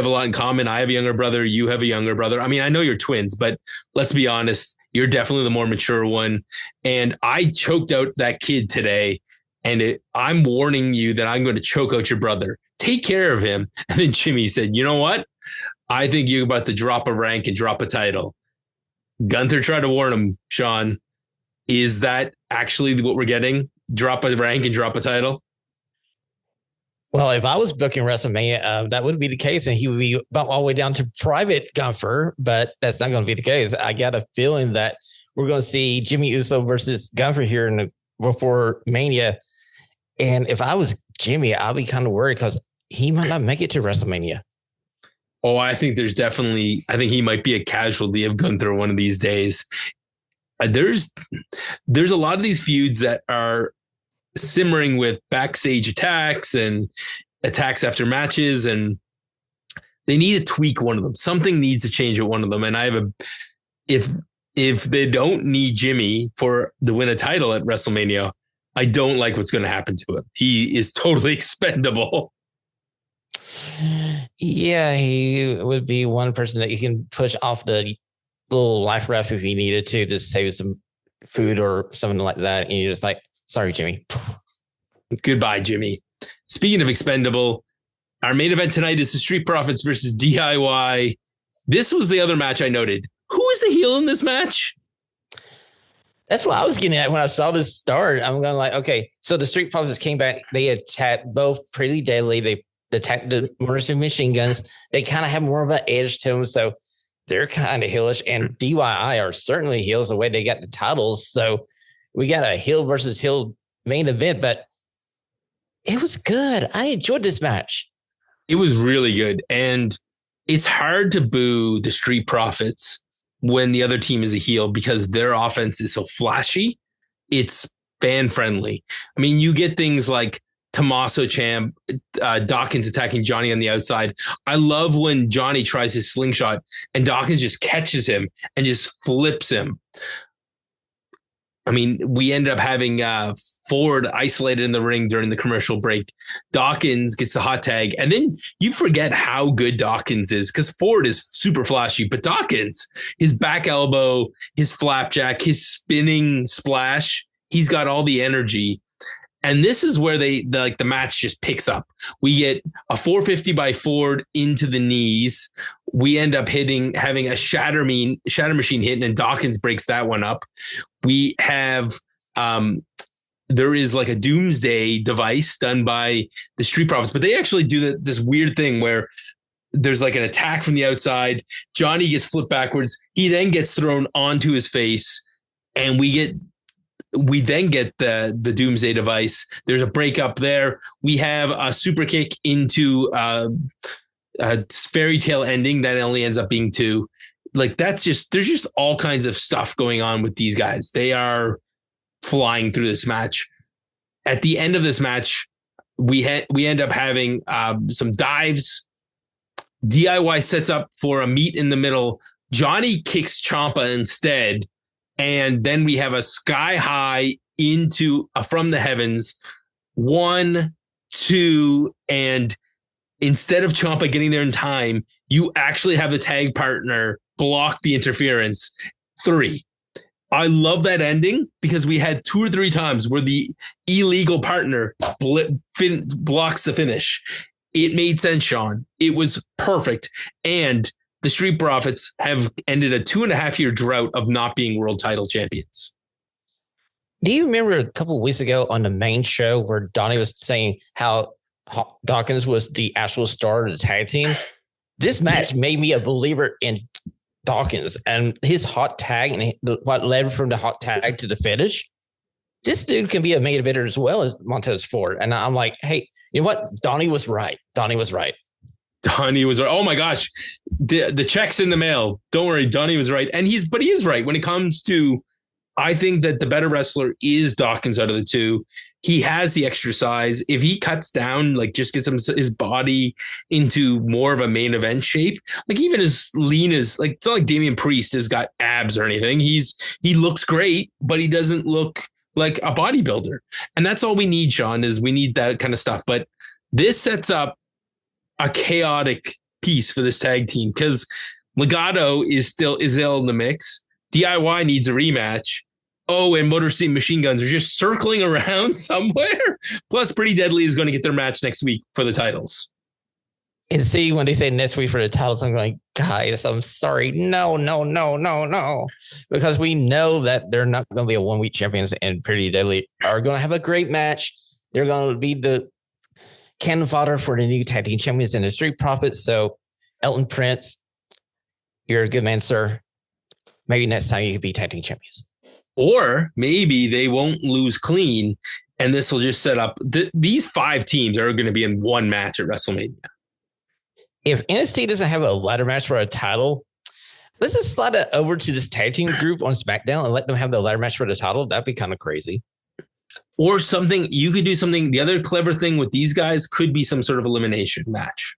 a lot in common. I have a younger brother. You have a younger brother. I mean, I know you're twins, but let's be honest. You're definitely the more mature one. And I choked out that kid today. And I'm warning you that I'm going to choke out your brother. Take care of him. And then Jimmy said, you know what? I think you're about to drop a rank and drop a title. Gunther tried to warn him, Sean. Is that actually what we're getting? Drop a rank and drop a title? Well, if I was booking WrestleMania, that would be the case. And he would be about all the way down to Private Gunther. But that's not going to be the case. I got a feeling that we're going to see Jimmy Uso versus Gunther here before Mania. And if I was Jimmy, I'd be kind of worried because he might not make it to WrestleMania. Oh, I think he might be a casualty of Gunther one of these days. There's a lot of these feuds that are simmering with backstage attacks and attacks after matches, and they need to tweak one of them. Something needs to change at one of them. And if they don't need Jimmy to win a title at WrestleMania, I don't like what's going to happen to him. He is totally expendable. Yeah, he would be one person that you can push off the little life raft if you needed to save some food or something like that. And you're just like, sorry, Jimmy. Goodbye, Jimmy. Speaking of expendable, our main event tonight is the Street Profits versus DIY. This was the other match I noted. Who is the heel in this match? That's what I was getting at when I saw this start. I'm going like, okay, so the Street Profits came back. They attacked both Pretty Deadly. They attacked the Mercy Machine Guns. They kind of have more of an edge to them. So they're kind of heelish. And DIY are certainly heels the way they got the titles. So we got a heel versus heel main event, but it was good. I enjoyed this match. It was really good. And it's hard to boo the Street Profits when the other team is a heel because their offense is so flashy. It's fan friendly. I mean, you get things like Tommaso Ciampa, Dawkins attacking Johnny on the outside. I love when Johnny tries his slingshot and Dawkins just catches him and just flips him. I mean, we end up having Ford isolated in the ring during the commercial break. Dawkins gets the hot tag. And then you forget how good Dawkins is because Ford is super flashy. But Dawkins, his back elbow, his flapjack, his spinning splash, he's got all the energy. And this is where the match just picks up. We get a 450 by Ford into the knees. We end up having a shatter machine hit, and Dawkins breaks that one up. We have there is like a doomsday device done by the Street Profits, but they actually do this weird thing where there's like an attack from the outside. Johnny gets flipped backwards. He then gets thrown onto his face, and we then get the doomsday device. There's a breakup there. We have a super kick into a fairy tale ending that only ends up being 2. Like there's just all kinds of stuff going on with these guys. They are flying through this match. At the end of this match, we end up having some dives. DIY sets up for a meet in the middle. Johnny kicks Ciampa instead. And then we have a sky high into from the heavens, 1, 2, and instead of Ciampa getting there in time, you actually have the tag partner block the interference. 3. I love that ending because we had 2 or 3 times where the illegal partner blocks the finish. It made sense, Sean. It was perfect. And the Street Profits have ended a 2.5-year drought of not being world title champions. Do you remember a couple of weeks ago on the main show where Donnie was saying how Dawkins was the actual star of the tag team? This match made me a believer in Dawkins and his hot tag and what led from the hot tag to the finish. This dude can be a main eventer as well as Montez Ford. And I'm like, hey, you know what? Donnie was right. Donnie was right. Oh my gosh. The check's in the mail. Don't worry. Donnie was right. And he is right when it comes to, I think that the better wrestler is Dawkins out of the 2. He has the extra size. If he cuts down, like just gets his body into more of a main event shape, like even as lean as, like, it's not like Damian Priest has got abs or anything. He looks great, but he doesn't look like a bodybuilder. And that's all we need, Sean, is we need that kind of stuff. But this sets up a chaotic piece for this tag team because Legado is still in the mix. DIY needs a rematch. Oh, and Motor City Machine Guns are just circling around somewhere. Plus, Pretty Deadly is going to get their match next week for the titles. And see, when they say next week for the titles, I'm going, guys, I'm sorry. No. Because we know that they're not going to be a 1-week champions, and Pretty Deadly are going to have a great match. They're going to be the cannon fodder for the new tag team champions and the Street Profits. So, Elton Prince, you're a good man, sir. Maybe next time you could be tag team champions. Or maybe they won't lose clean, and this will just set up these 5 teams are going to be in one match at WrestleMania. If NXT doesn't have a ladder match for a title, let's just slide it over to this tag team group on SmackDown and let them have the ladder match for the title. That'd be kind of crazy. Or something, you could do something. The other clever thing with these guys could be some sort of elimination match.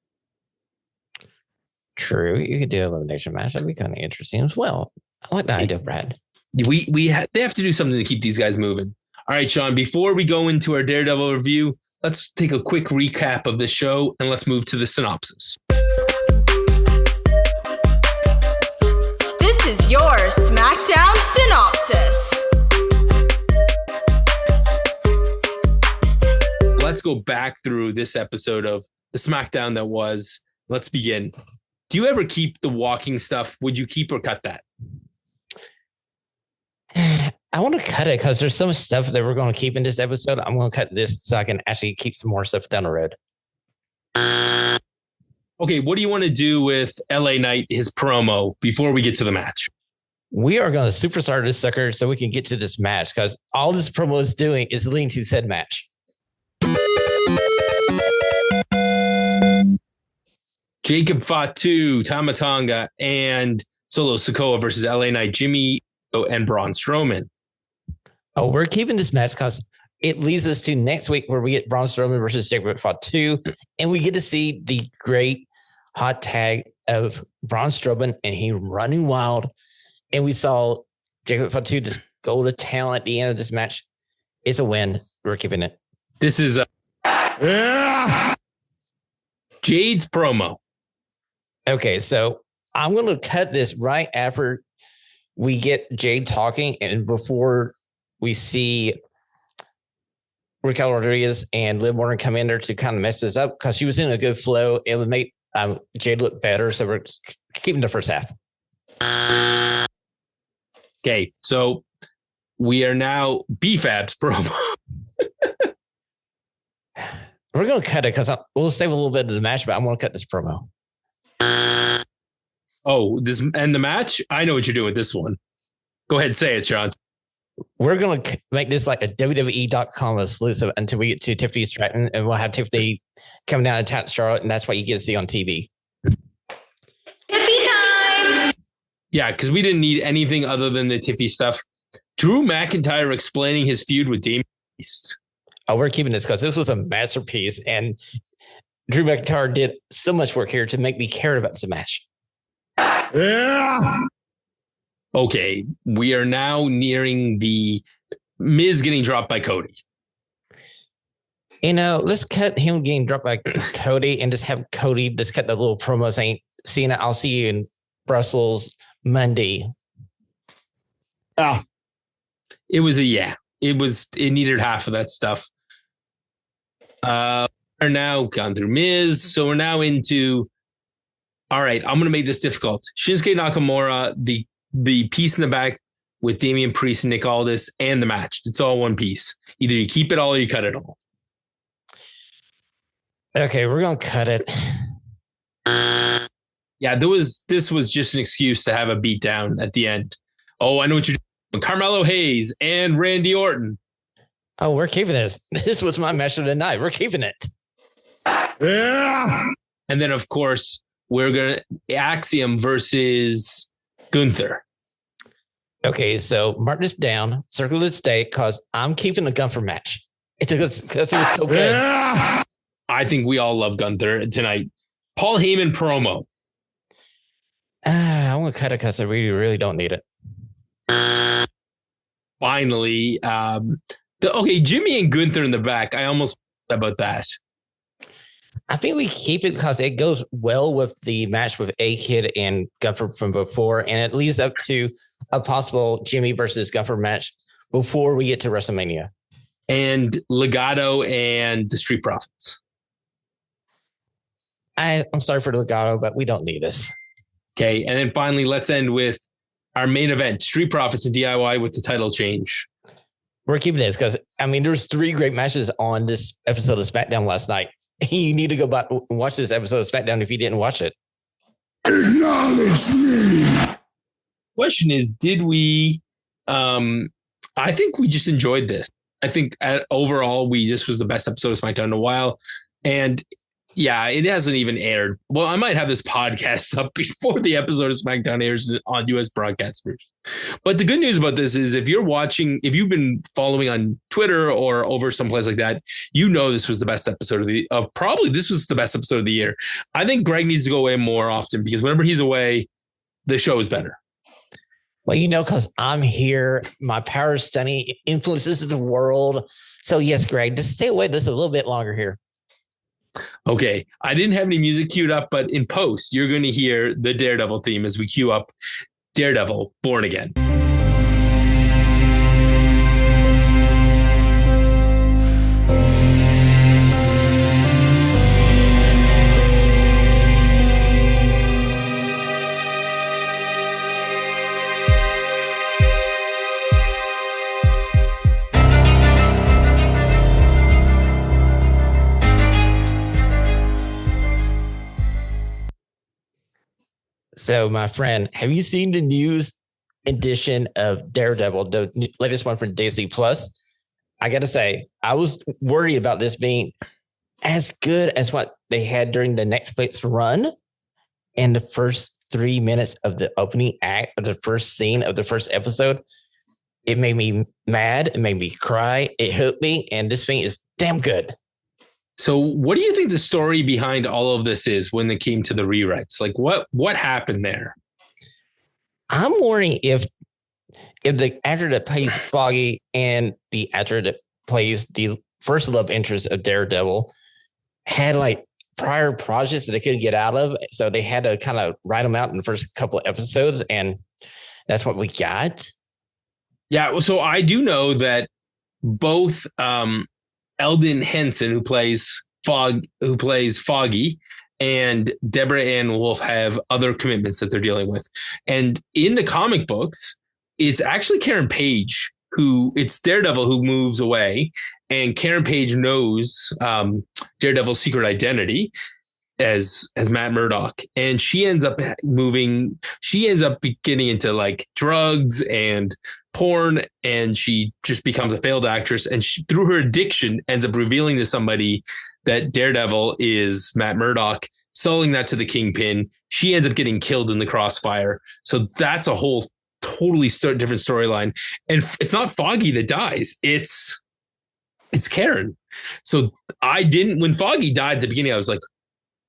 True. You could do an elimination match. That'd be kind of interesting as well. I like that idea, Brad. They have to do something to keep these guys moving. All right, Sean, before we go into our Daredevil review, let's take a quick recap of the show and let's move to the synopsis. This is your SmackDown synopsis. Let's go back through this episode of the SmackDown that was. Let's begin. Do you ever keep the walking stuff? Would you keep or cut that? I want to cut it because there's so much stuff that we're going to keep in this episode. I'm going to cut this so I can actually keep some more stuff down the road. Okay, what do you want to do with LA Knight, his promo, before we get to the match? We are going to superstar this sucker so we can get to this match because all this promo is doing is leading to said match. Jacob Fatu, Tama Tonga, and Solo Sikoa versus LA Knight, Jimmy and Braun Strowman. Oh, we're keeping this match because it leads us to next week where we get Braun Strowman versus Jacob Fatu, and we get to see the great hot tag of Braun Strowman and he running wild. And we saw Jacob Fatu just go to town at the end of this match. It's a win. We're keeping it. This is Jade's promo. Okay, so I'm going to cut this right after we get Jade talking and before we see Raquel Rodriguez and Liv Morgan come in there to kind of mess this up because she was in a good flow. It would make Jade look better. So we're keeping the first half. Okay, so we are now BFAB's promo. We're going to cut it because we'll save a little bit of the match, but I'm going to cut this promo. Oh, this and the match? I know what you're doing with this one. Go ahead, say it, Sean. We're going to make this like a WWE.com exclusive until we get to Tiffany Stratton, and we'll have Tiffany coming down and attack Charlotte, and that's what you get to see on TV. Tiffy time! Yeah, because we didn't need anything other than the Tiffy stuff. Drew McIntyre explaining his feud with Damian Priest. Oh, we're keeping this because this was a masterpiece, and Drew McIntyre did so much work here to make me care about this match. Okay, we are now nearing the Miz getting dropped by Cody. Let's cut him getting dropped by Cody and just have Cody just cut the little promo saying, Cena, I'll see you in Brussels Monday. Oh, it was it needed half of that stuff. We're now gone through Miz. So we're now into, all right, I'm going to make this difficult. Shinsuke Nakamura, the piece in the back with Damian Priest and Nick Aldis and the match. It's all one piece. Either you keep it all or you cut it all. Okay, we're going to cut it. Yeah, this was just an excuse to have a beatdown at the end. Oh, I know what you're doing. Carmelo Hayes and Randy Orton. Oh, we're keeping this. This was my match of the night. We're keeping it. Yeah. And then, of course, we're going to Axiom versus Gunther. Okay, so mark this down. Circle the stay because I'm keeping the Gunther match. Because it was so good. Yeah. I think we all love Gunther tonight. Paul Heyman promo. I'm going to cut it because I really don't need it. Finally, Jimmy and Gunther in the back. I almost forgot about that. I think we keep it because it goes well with the match with A-Kid and Gunther from before, and it leads up to a possible Jimmy versus Gunther match before we get to WrestleMania. And Legado and the Street Profits. I'm sorry for the Legado, but we don't need this. Okay, and then finally, let's end with our main event, Street Profits and DIY with the title change. We're keeping this because, there's 3 great matches on this episode of SmackDown last night. You need to go back and watch this episode of SmackDown if you didn't watch it. Acknowledge me. Question is, did we? I think we just enjoyed this. I think overall, this was the best episode of SmackDown in a while. And yeah, it hasn't even aired. Well, I might have this podcast up before the episode of SmackDown airs on US broadcasters. But the good news about this is if you've been following on Twitter or over someplace like that, this was the best episode this was the best episode of the year. I think Greg needs to go away more often because whenever he's away, the show is better. Well, because I'm here, my power of stunning influences the world. So yes, Greg, just stay away just a little bit longer here. Okay, I didn't have any music queued up, but in post, you're going to hear the Daredevil theme as we queue up Daredevil Born Again. So, my friend, have you seen the news edition of Daredevil, the latest one from Disney Plus? I got to say, I was worried about this being as good as what they had during the Netflix run. And the first 3 minutes of the opening act of the first scene of the first episode, it made me mad. It made me cry. It hooked me. And this thing is damn good. So what do you think the story behind all of this is when it came to the rewrites? Like what happened there? I'm wondering if the actor that plays Foggy and the actor that plays the first love interest of Daredevil had like prior projects that they couldn't get out of. So they had to kind of write them out in the first couple of episodes. And that's what we got. Yeah. So I do know that both Eldon Henson, who plays Foggy, and Deborah Ann Wolf have other commitments that they're dealing with. And in the comic books, it's actually Karen Page it's Daredevil who moves away, and Karen Page knows Daredevil's secret identity as Matt Murdock, and she ends up moving. She ends up getting into like drugs and porn, and she just becomes a failed actress. And through her addiction, ends up revealing to somebody that Daredevil is Matt Murdock, selling that to the Kingpin. She ends up getting killed in the crossfire. So that's a whole totally different storyline. And it's not Foggy that dies. It's Karen. So when Foggy died at the beginning, I was like,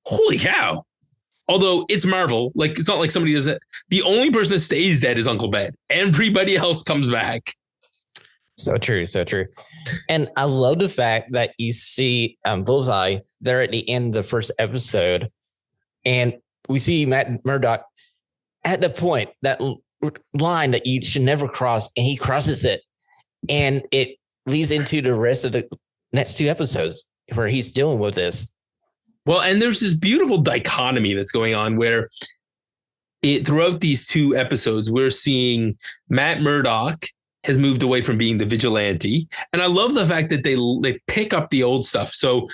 holy cow. Although it's Marvel, like it's not like somebody doesn't. The only person that stays dead is Uncle Ben. Everybody else comes back. So true, so true. And I love the fact that you see Bullseye there at the end of the first episode, and we see Matt Murdock at the point, that line that you should never cross, and he crosses it, and it leads into the rest of the next two episodes where he's dealing with this. Well, and there's this beautiful dichotomy that's going on where throughout these two episodes, we're seeing Matt Murdock has moved away from being the vigilante. And I love the fact that they pick up the old stuff. So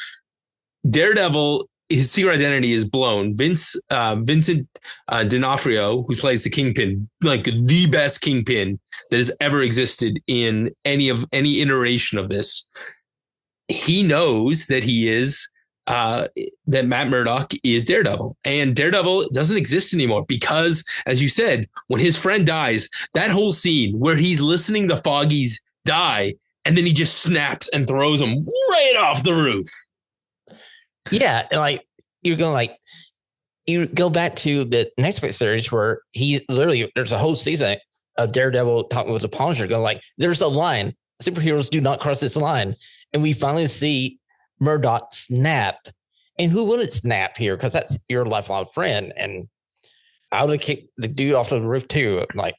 Daredevil, his secret identity is blown. Vincent D'Onofrio, who plays the Kingpin, like the best Kingpin that has ever existed in any iteration of this. He knows that he is that Matt Murdock is Daredevil, and Daredevil doesn't exist anymore because, as you said, when his friend dies, that whole scene where he's listening to Foggy's die, and then he just snaps and throws him right off the roof. Yeah, like you go back to the next series where he literally, there's a whole season of Daredevil talking with the Punisher, going like, "There's a line. Superheroes do not cross this line," and we finally see Murdock snap. And who wouldn't snap here? Because that's your lifelong friend. And I would have kicked the dude off the roof too. Like,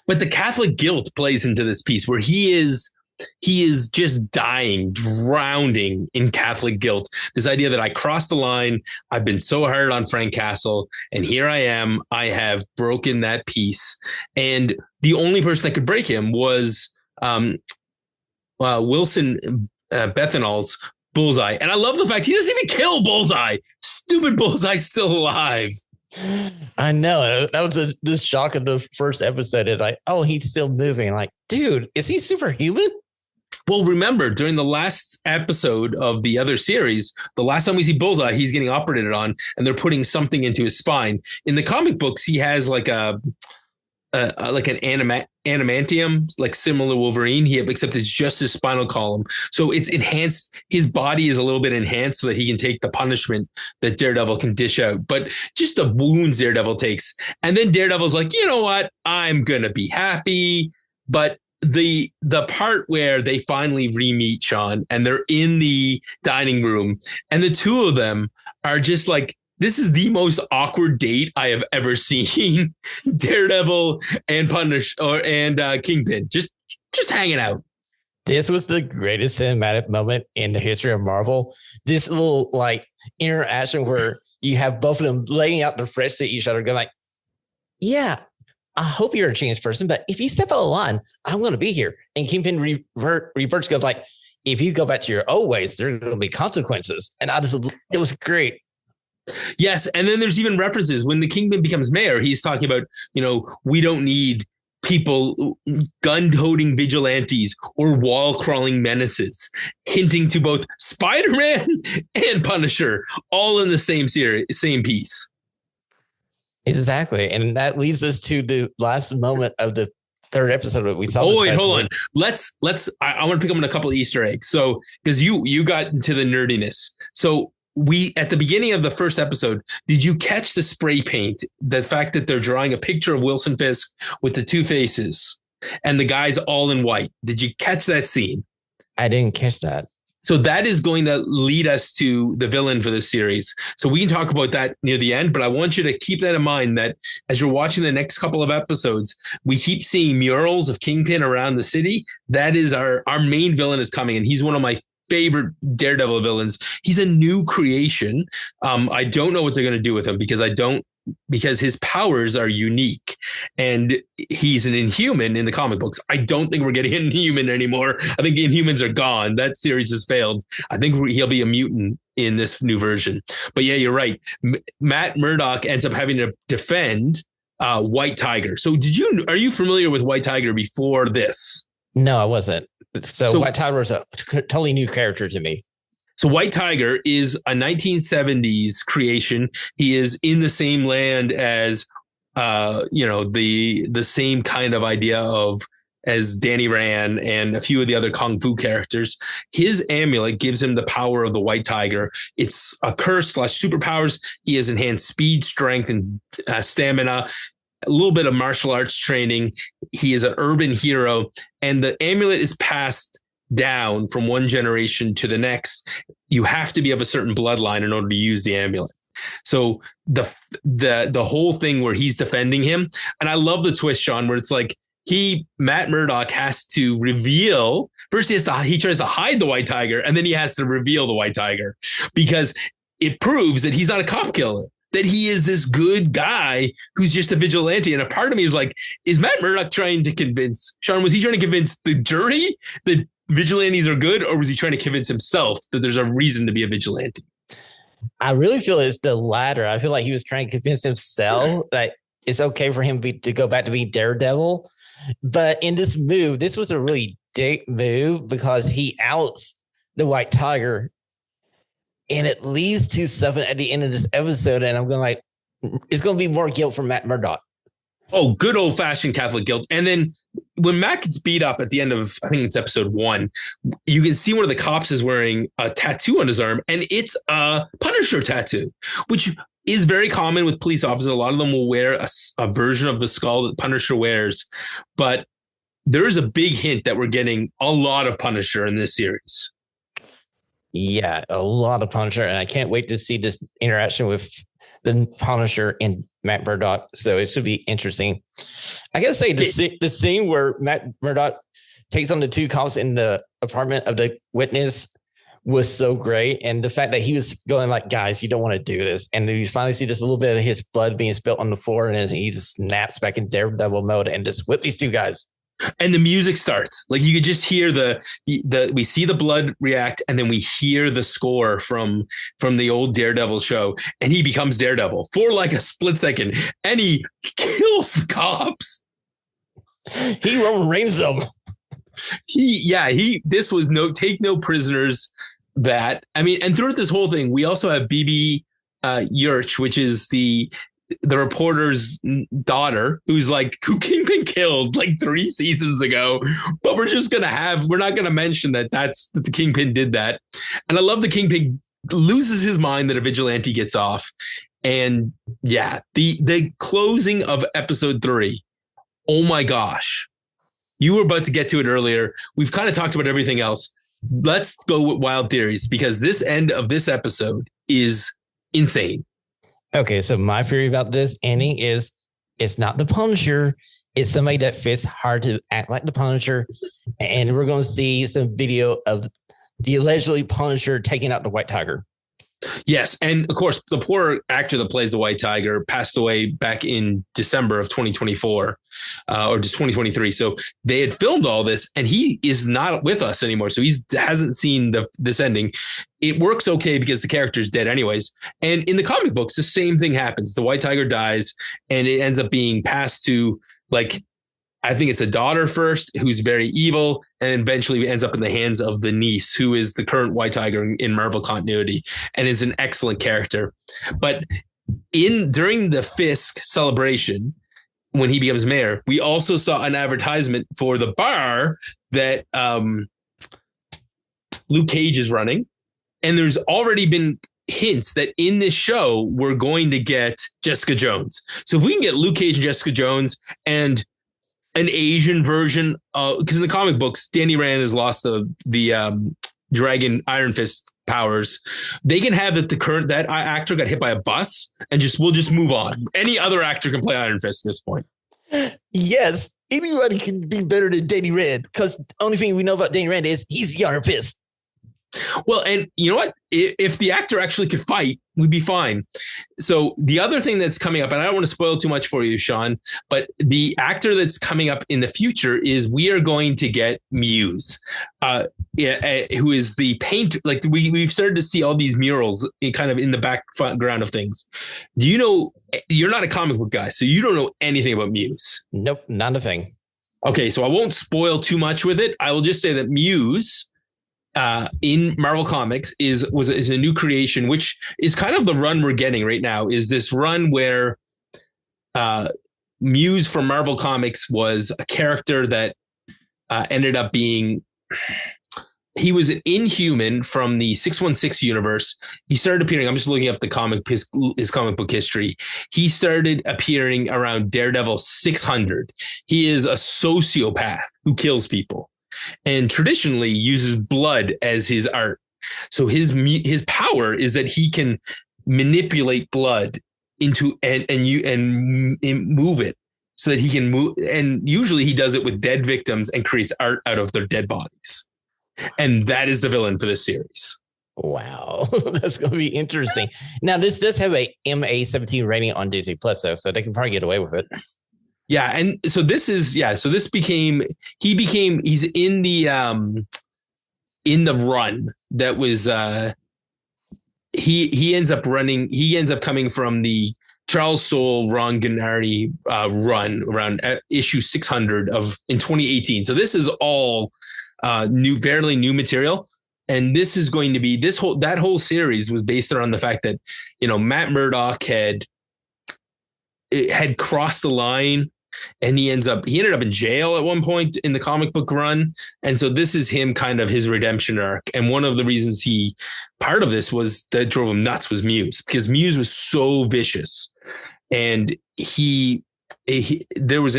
but the Catholic guilt plays into this piece where he is just dying, drowning in Catholic guilt. This idea that I crossed the line, I've been so hard on Frank Castle, and here I am, I have broken that peace. And the only person that could break him was Wilson Bethanol's Bullseye. And I love the fact he doesn't even kill Bullseye. Stupid Bullseye's still alive. I know. That was the shock of the first episode. It's like, oh, he's still moving. Like, dude, is he superhuman? Well, remember, during the last episode of the other series, the last time we see Bullseye, he's getting operated on, and they're putting something into his spine. In the comic books, he has like an adamantium, like similar to Wolverine, except it's just his spinal column. So it's enhanced. His body is a little bit enhanced so that he can take the punishment that Daredevil can dish out. But just the wounds Daredevil takes. And then Daredevil's like, you know what? I'm going to be happy. But the part where they finally re-meet Sean and they're in the dining room and the two of them are just like, this is the most awkward date I have ever seen. Daredevil and Kingpin just hanging out. This was the greatest cinematic moment in the history of Marvel. This little like interaction where you have both of them laying out their threats to each other, going like, "Yeah, I hope you're a changed person, but if you step out of line, I'm going to be here." And Kingpin reverts, goes like, "If you go back to your old ways, there's going to be consequences." And it was great. Yes, and then there's even references when the Kingpin becomes mayor. He's talking about, we don't need people, gun-toting vigilantes or wall-crawling menaces, hinting to both Spider-Man and Punisher, all in the same piece. Exactly, and that leads us to the last moment of the third episode that we saw. Oh wait, hold on. Let's. I want to pick up on a couple of Easter eggs. So because you got into the nerdiness, so. We, at the beginning of the first episode, did you catch the spray paint? The fact that they're drawing a picture of Wilson Fisk with the two faces and the guy's all in white. Did you catch that scene? I didn't catch that. So that is going to lead us to the villain for this series. So we can talk about that near the end, but I want you to keep that in mind that as you're watching the next couple of episodes, we keep seeing murals of Kingpin around the city. That is our main villain is coming, and he's one of my favorite Daredevil villains. He's a new creation. I don't know what they're going to do with him because his powers are unique and he's an Inhuman in the comic books. I don't think we're getting Inhuman anymore. I think Inhumans are gone. That series has failed. I think he'll be a mutant in this new version. But yeah, you're right. Matt Murdock ends up having to defend White Tiger. So are you familiar with White Tiger before this? No, I wasn't. So White Tiger was a totally new character to me. So White Tiger is a 1970s creation. He is in the same land as, the same kind of idea as Danny Rand and a few of the other Kung Fu characters. His amulet gives him the power of the White Tiger. It's a curse / superpowers. He has enhanced speed, strength, and stamina. a little bit of martial arts training. He is an urban hero, and the amulet is passed down from one generation to the next. You have to be of a certain bloodline in order to use the amulet. So the whole thing where he's defending him, and I love the twist, Sean, where it's like Matt Murdock has to reveal first. He tries to hide the white tiger, and then he has to reveal the white tiger because it proves that he's not a cop killer, that he is this good guy who's just a vigilante. And a part of me is like, is Matt Murdock trying to convince Sean? Was he trying to convince the jury that vigilantes are good, or was he trying to convince himself that there's a reason to be a vigilante? I really feel it's the latter. I feel like he was trying to convince himself that it's okay for him to go back to being Daredevil. But in this move, this was a really dick move because he outs the white tiger, and it leads to something at the end of this episode. And I'm going like, it's going to be more guilt for Matt Murdock. Oh, good old fashioned Catholic guilt. And then when Matt gets beat up at the end of, I think it's episode 1, you can see one of the cops is wearing a tattoo on his arm, and it's a Punisher tattoo, which is very common with police officers. A lot of them will wear a version of the skull that Punisher wears, but there is a big hint that we're getting a lot of Punisher in this series. Yeah, a lot of Punisher, and I can't wait to see this interaction with the Punisher and Matt Murdock. So it should be interesting. I gotta say, the scene where Matt Murdock takes on the two cops in the apartment of the witness was so great. And the fact that he was going like, guys, you don't want to do this. And then you finally see just a little bit of his blood being spilt on the floor, and then he just snaps back in Daredevil mode and just whip these two guys. And the music starts. Like you could just hear we see the blood react, and then we hear the score from the old Daredevil show, and he becomes Daredevil for like a split second, and he kills the cops. He Roman Reigns them. This was take no prisoners. That, I mean, and throughout this whole thing, we also have BB Yurch, which is the reporter's daughter, who Kingpin killed like 3 seasons ago, but we're not going to mention that the Kingpin did that. And I love the Kingpin loses his mind that a vigilante gets off. And yeah, the closing of episode 3. Oh my gosh. You were about to get to it earlier. We've kind of talked about everything else. Let's go with wild theories, because this end of this episode is insane. Okay, so my theory about this ending is it's not the Punisher. It's somebody that fits hard to act like the Punisher. And we're going to see some video of the allegedly Punisher taking out the White Tiger. Yes. And of course, the poor actor that plays the White Tiger passed away back in December of 2024 or just 2023. So they had filmed all this, and he is not with us anymore. So he hasn't seen this ending. It works okay because the character's dead anyways. And in the comic books, the same thing happens. The White Tiger dies, and it ends up being passed to, like, I think it's a daughter first who's very evil, and eventually ends up in the hands of the niece, who is the current White Tiger in Marvel continuity and is an excellent character. But during the Fisk celebration, when he becomes mayor, we also saw an advertisement for the bar that Luke Cage is running. And there's already been hints that in this show, we're going to get Jessica Jones. So if we can get Luke Cage and Jessica Jones and an Asian version, because in the comic books, Danny Rand has lost the Dragon Iron Fist powers. They can have that actor got hit by a bus, and we'll just move on. Any other actor can play Iron Fist at this point. Yes, anybody can be better than Danny Rand, because the only thing we know about Danny Rand is he's the Iron Fist. Well, and you know what? If the actor actually could fight, we'd be fine. So the other thing that's coming up, and I don't want to spoil too much for you, Sean, but the actor that's coming up in the future is we are going to get Muse, who is the painter. Like we've started to see all these murals kind of in the background of things. Do you know, you're not a comic book guy, so you don't know anything about Muse? Nope, not a thing. Okay, so I won't spoil too much with it. I will just say that Muse in Marvel Comics is a new creation, which is kind of the run we're getting right now. Is this run where Muse from Marvel Comics was a character that ended up being he was an Inhuman from the 616 universe. He started appearing. I'm just looking up his comic book history. He started appearing around Daredevil 600. He is a sociopath who kills people and traditionally uses blood as his art. So his power is that he can manipulate blood into and move it so that he can move. And usually he does it with dead victims and creates art out of their dead bodies. And that is the villain for this series. Wow, that's going to be interesting. Now, this does have a MA-17 rating on Disney Plus, though, so they can probably get away with it. Yeah, and so this is he's in the run that was he ends up coming from the Charles Soule, Ron Gennari run around issue 600 in 2018. So this is all fairly new material. And this is going to be that whole series was based around the fact that, Matt Murdock had crossed the line and he ended up in jail at one point in the comic book run. And so this is him kind of his redemption arc. And one of the reasons part of this was that drove him nuts was Muse, because Muse was so vicious. And there was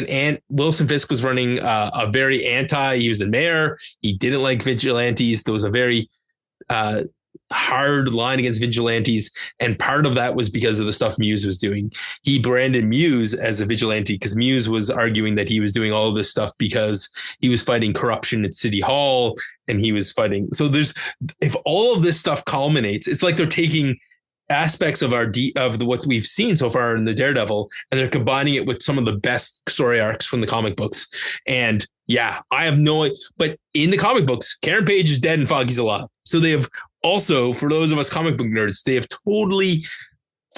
Wilson Fisk was running a very he was the mayor. He didn't like vigilantes. There was a very hard line against vigilantes. And part of that was because of the stuff Muse was doing. He branded Muse as a vigilante because Muse was arguing that he was doing all of this stuff because he was fighting corruption at City Hall and he was fighting. So if all of this stuff culminates, it's like they're taking aspects of what we've seen so far in the Daredevil, and they're combining it with some of the best story arcs from the comic books. And I have no idea, but in the comic books, Karen Page is dead and Foggy's alive. So they have also, for those of us comic book nerds, they have totally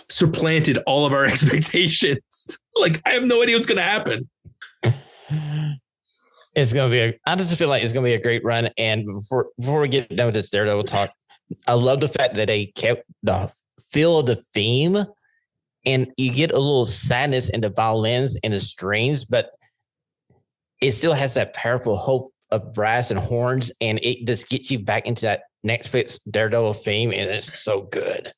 supplanted all of our expectations. Like, I have no idea what's going to happen. It's going to be I just feel like it's going to be a great run. And before we get done with this Daredevil talk, I love the fact that they kept the feel of the theme, and you get a little sadness in the violins and the strings, but it still has that powerful hope of brass and horns, and it just gets you back into that next fit's Daredevil theme, and it's so good.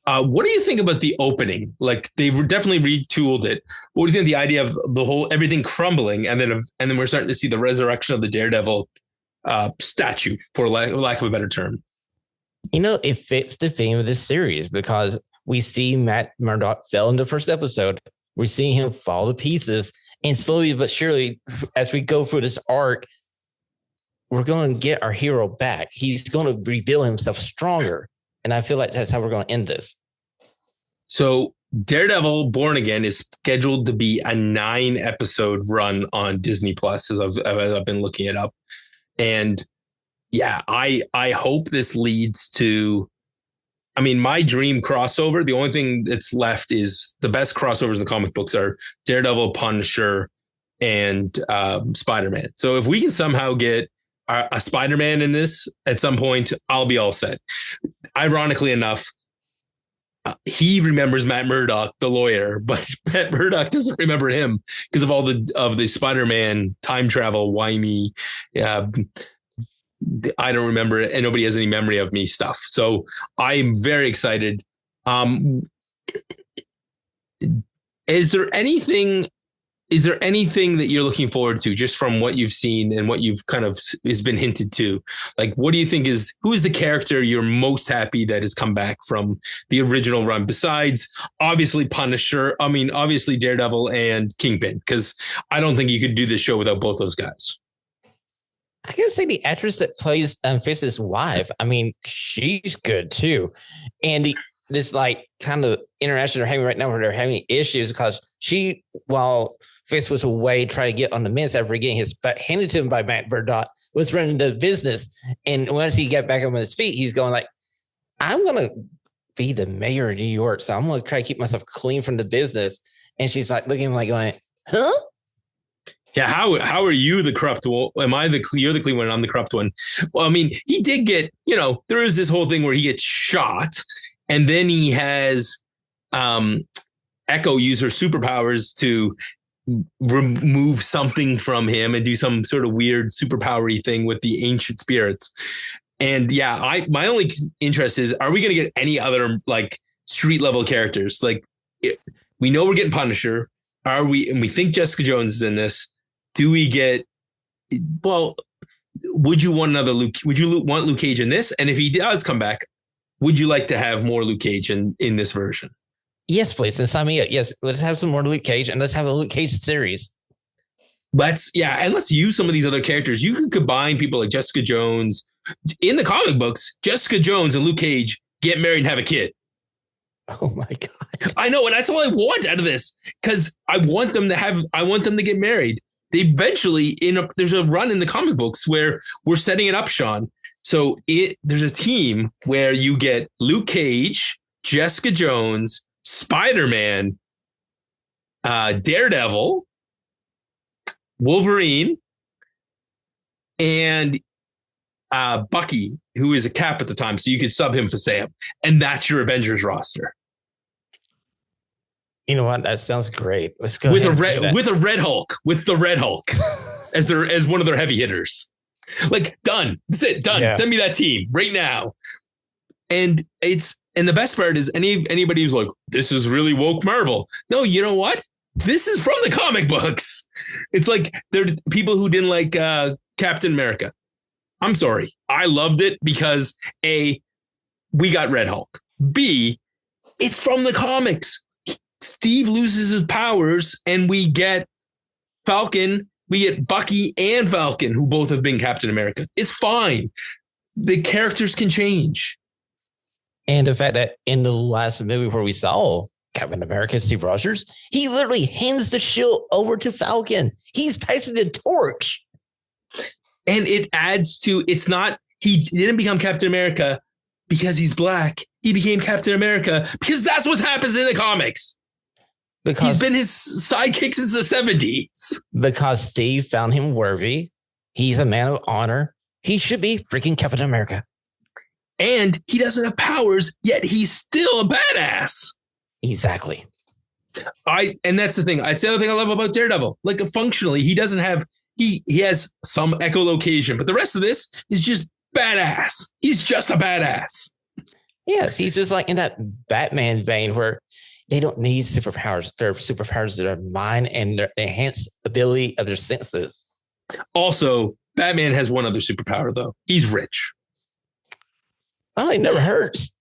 What do you think about the opening? Like, they've definitely retooled it. What do you think of the idea of everything crumbling, and then we're starting to see the resurrection of the Daredevil statue, for lack of a better term? It fits the theme of this series because we see Matt Murdock fell in the first episode. We're seeing him fall to pieces, and slowly but surely, as we go through this arc, we're going to get our hero back. He's going to reveal himself stronger, and I feel like that's how we're going to end this. So Daredevil Born Again is scheduled to be a 9-episode run on Disney Plus, as I've been looking it up. And I hope this leads to, my dream crossover. The only thing that's left is the best crossovers in the comic books are Daredevil, Punisher, and Spider-Man. So if we can somehow get a Spider-Man in this at some point, I'll be all set. Ironically enough, he remembers Matt Murdock, the lawyer, but Matt Murdock doesn't remember him because of all the Spider-Man time travel, wimey, I don't remember it, and nobody has any memory of me stuff. So I'm very excited. Is there anything that you're looking forward to just from what you've seen and what you've kind of has been hinted to? Like, what do you think who is the character you're most happy that has come back from the original run, besides obviously Punisher? Obviously Daredevil and Kingpin, because I don't think you could do this show without both those guys. I gotta say the actress that plays Fisk's wife, she's good too. And this kind of interaction they're having right now where they're having issues because while Fisk was away trying to get on the men's after getting his butt handed to him by Matt Murdock, was running the business. And once he got back up on his feet, he's going I'm going to be the mayor of New York. So I'm going to try to keep myself clean from the business. And she's looking at him going, huh? Yeah, how are you the corrupt one? You're the clean one, I'm the corrupt one. Well, he did get, there is this whole thing where he gets shot, and then he has Echo use her superpowers to remove something from him and do some sort of weird superpowery thing with the ancient spirits. And yeah, my only interest is, are we going to get any other like street level characters? Like we know we're getting Punisher. And we think Jessica Jones is in this. Do we get, well, would you want another Luke? Would you want Luke Cage in this? And if he does come back, would you like to have more Luke Cage in this version? Yes, please. And sign me up. Yes, let's have some more Luke Cage, and let's have a Luke Cage series. And let's use some of these other characters. You can combine people like Jessica Jones. In the comic books, Jessica Jones and Luke Cage get married and have a kid. Oh my God. I know, and that's all I want out of this, because I want them to get married. They eventually there's a run in the comic books where we're setting it up, Sean. So there's a team where you get Luke Cage, Jessica Jones, Spider-Man, Daredevil, Wolverine, and Bucky, who is a Cap at the time, so you could sub him for Sam, and that's your Avengers roster. You know what? That sounds great. Let's go with the Red Hulk as one of their heavy hitters. Like, done. That's it. Done. Yeah. Send me that team right now. And the best part is anybody who's like, this is really woke Marvel. No, you know what? This is from the comic books. It's like they're people who didn't like Captain America. I'm sorry. I loved it because A, we got Red Hulk. B, it's from the comics. Steve loses his powers and we get Falcon. We get Bucky and Falcon, who both have been Captain America. It's fine. The characters can change. And the fact that in the last movie where we saw Captain America, Steve Rogers, he literally hands the shield over to Falcon. He's passing the torch. And it adds to, it's not, he didn't become Captain America because he's black. He became Captain America because that's what happens in the comics. Because he's been his sidekick since the 70s. Because Steve found him worthy. He's a man of honor. He should be freaking Captain America. And he doesn't have powers, yet he's still a badass. Exactly. And that's the thing. It's the other thing I love about Daredevil. Like, functionally, he doesn't have, he has some echolocation, but the rest of this is just badass. He's just a badass. Yes, he's just like in that Batman vein where they don't need superpowers. They're superpowers that are mind and their enhanced ability of their senses. Also, Batman has one other superpower, though. He's rich. Oh, it never hurts.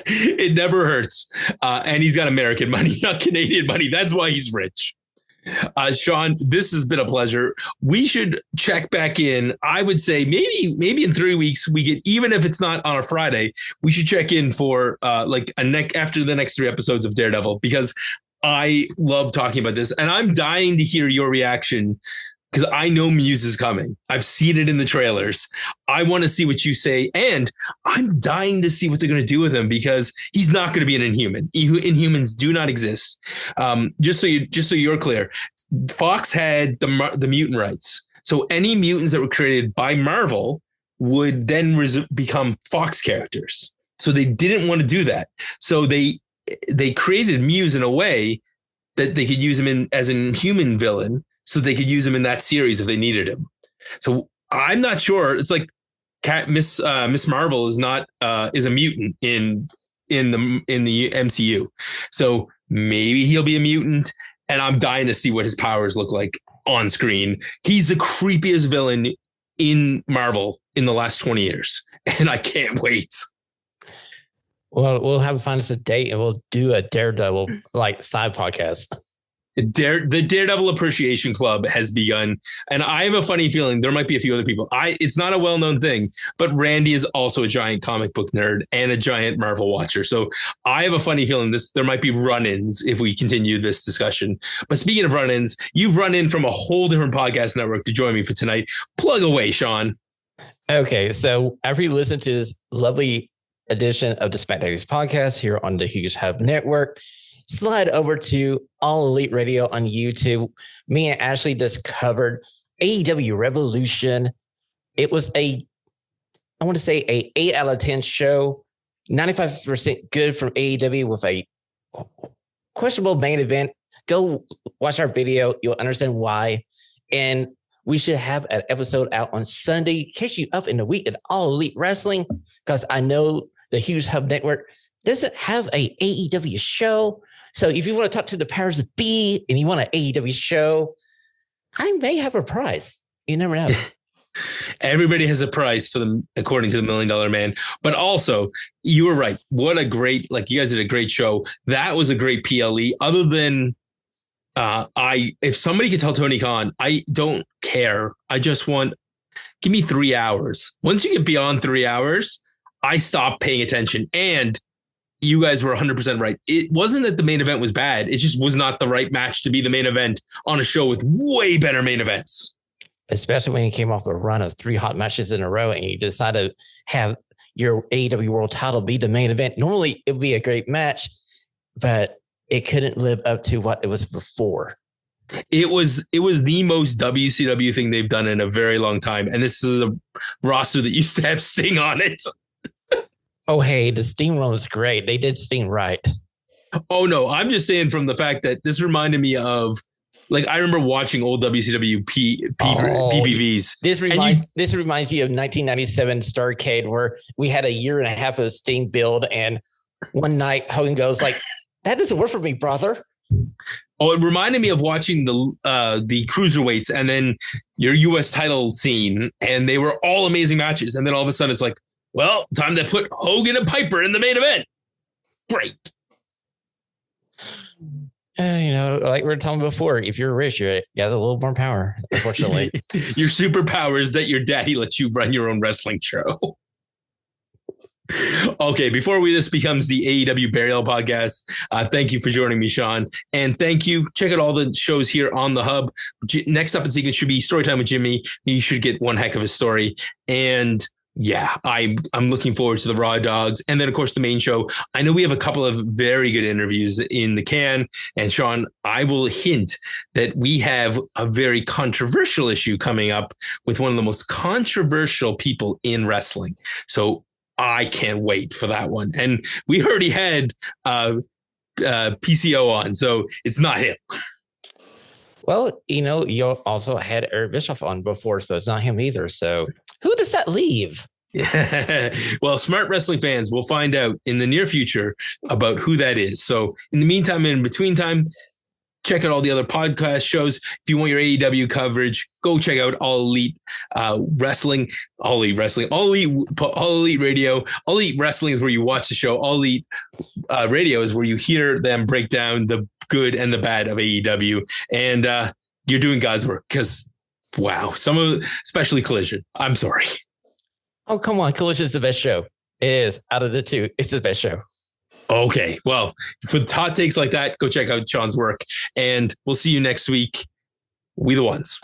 It never hurts. And he's got American money, not Canadian money. That's why he's rich. Sean, this has been a pleasure. We should check back in. I would say maybe in 3 weeks we get, even if it's not on a Friday, we should check in for after the next 3 episodes of Daredevil, because I love talking about this and I'm dying to hear your reaction, because I know Muse is coming. I've seen it in the trailers. I want to see what you say. And I'm dying to see what they're going to do with him, because he's not going to be an Inhuman. Inhumans do not exist. Just so you're clear, Fox had the mutant rights. So any mutants that were created by Marvel would then become Fox characters. So they didn't want to do that. So they created Muse in a way that they could use him as an Inhuman villain, so they could use him in that series if they needed him. So I'm not sure. It's like Miss Marvel is a mutant in the MCU. So maybe he'll be a mutant, and I'm dying to see what his powers look like on screen. He's the creepiest villain in Marvel in the last 20 years, and I can't wait. Well, we'll have to find us a date and we'll do a Daredevil side podcast. The Daredevil Appreciation Club has begun, and I have a funny feeling there might be a few other people. It's not a well-known thing, but Randy is also a giant comic book nerd and a giant Marvel watcher. So I have a funny feeling there might be run-ins if we continue this discussion. But speaking of run-ins, you've run in from a whole different podcast network to join me for tonight. Plug away, Sean. Okay, so after you listen to this lovely edition of the SmackDaddies podcast here on the Huge Hub Network, slide over to All Elite Radio on YouTube. Me and Ashley just covered AEW Revolution. It was a 8 out of 10 show, 95% good from AEW with a questionable main event. go watch our video. You'll understand why. And we should have an episode out on Sunday, catch you up in the week at All Elite Wrestling, because I know the Huge Hub Network doesn't have a AEW show. So if you want to talk to the powers that be and you want an AEW show, I may have a prize. You never know. Everybody has a price for them, according to the $1 Million Man. But also, you were right. What a great, you guys did a great show. That was a great PLE. Other than, if somebody could tell Tony Khan, I don't care. I just want, give me 3 hours. Once you get beyond 3 hours, I stop paying attention. And you guys were 100% right. It wasn't that the main event was bad. It just was not the right match to be the main event on a show with way better main events. Especially when you came off a run of 3 hot matches in a row and you decided to have your AEW World title be the main event. Normally, it would be a great match, but it couldn't live up to what it was before. It was the most WCW thing they've done in a very long time. And this is a roster that used to have Sting on it. Oh, hey, the Sting one was great. They did Sting right. Oh, no, I'm just saying from the fact that this reminded me of, I remember watching old WCW PPVs. This reminds you of 1997 Starrcade, where we had a year and a half of Sting build, and one night Hogan goes like, "That doesn't work for me, brother." Oh, it reminded me of watching the cruiserweights and then your U.S. title scene, and they were all amazing matches. And then all of a sudden, it's like, well, time to put Hogan and Piper in the main event. Great. Like we were talking before, if you're rich, you got a little more power, unfortunately. Your superpower is that your daddy lets you run your own wrestling show. Okay, before this becomes the AEW Burial Podcast, thank you for joining me, Sean. And thank you. Check out all the shows here on the Hub. Next up in sequence should be Storytime with Jimmy. You should get one heck of a story. And yeah, I'm looking forward to the Raw Dogs. And then, of course, the main show. I know we have a couple of very good interviews in the can. And Sean, I will hint that we have a very controversial issue coming up with one of the most controversial people in wrestling. So I can't wait for that one. And we already had PCO on, so it's not him. Well, you also had Eric Bischoff on before, so it's not him either. So who does that leave? Well, smart wrestling fans will find out in the near future about who that is. So in the meantime, and in between time, check out all the other podcast shows. If you want your AEW coverage, go check out All Elite Wrestling, All Elite Wrestling, All Elite Radio. All Elite Wrestling is where you watch the show. All Elite Radio is where you hear them break down the good and the bad of AEW. And you're doing God's work because, wow, especially Collision. I'm sorry. Oh, come on. Collision is the best show. It is. Out of the two, it's the best show. Okay. Well, for hot takes like that, go check out Sean's work. And we'll see you next week. We the ones.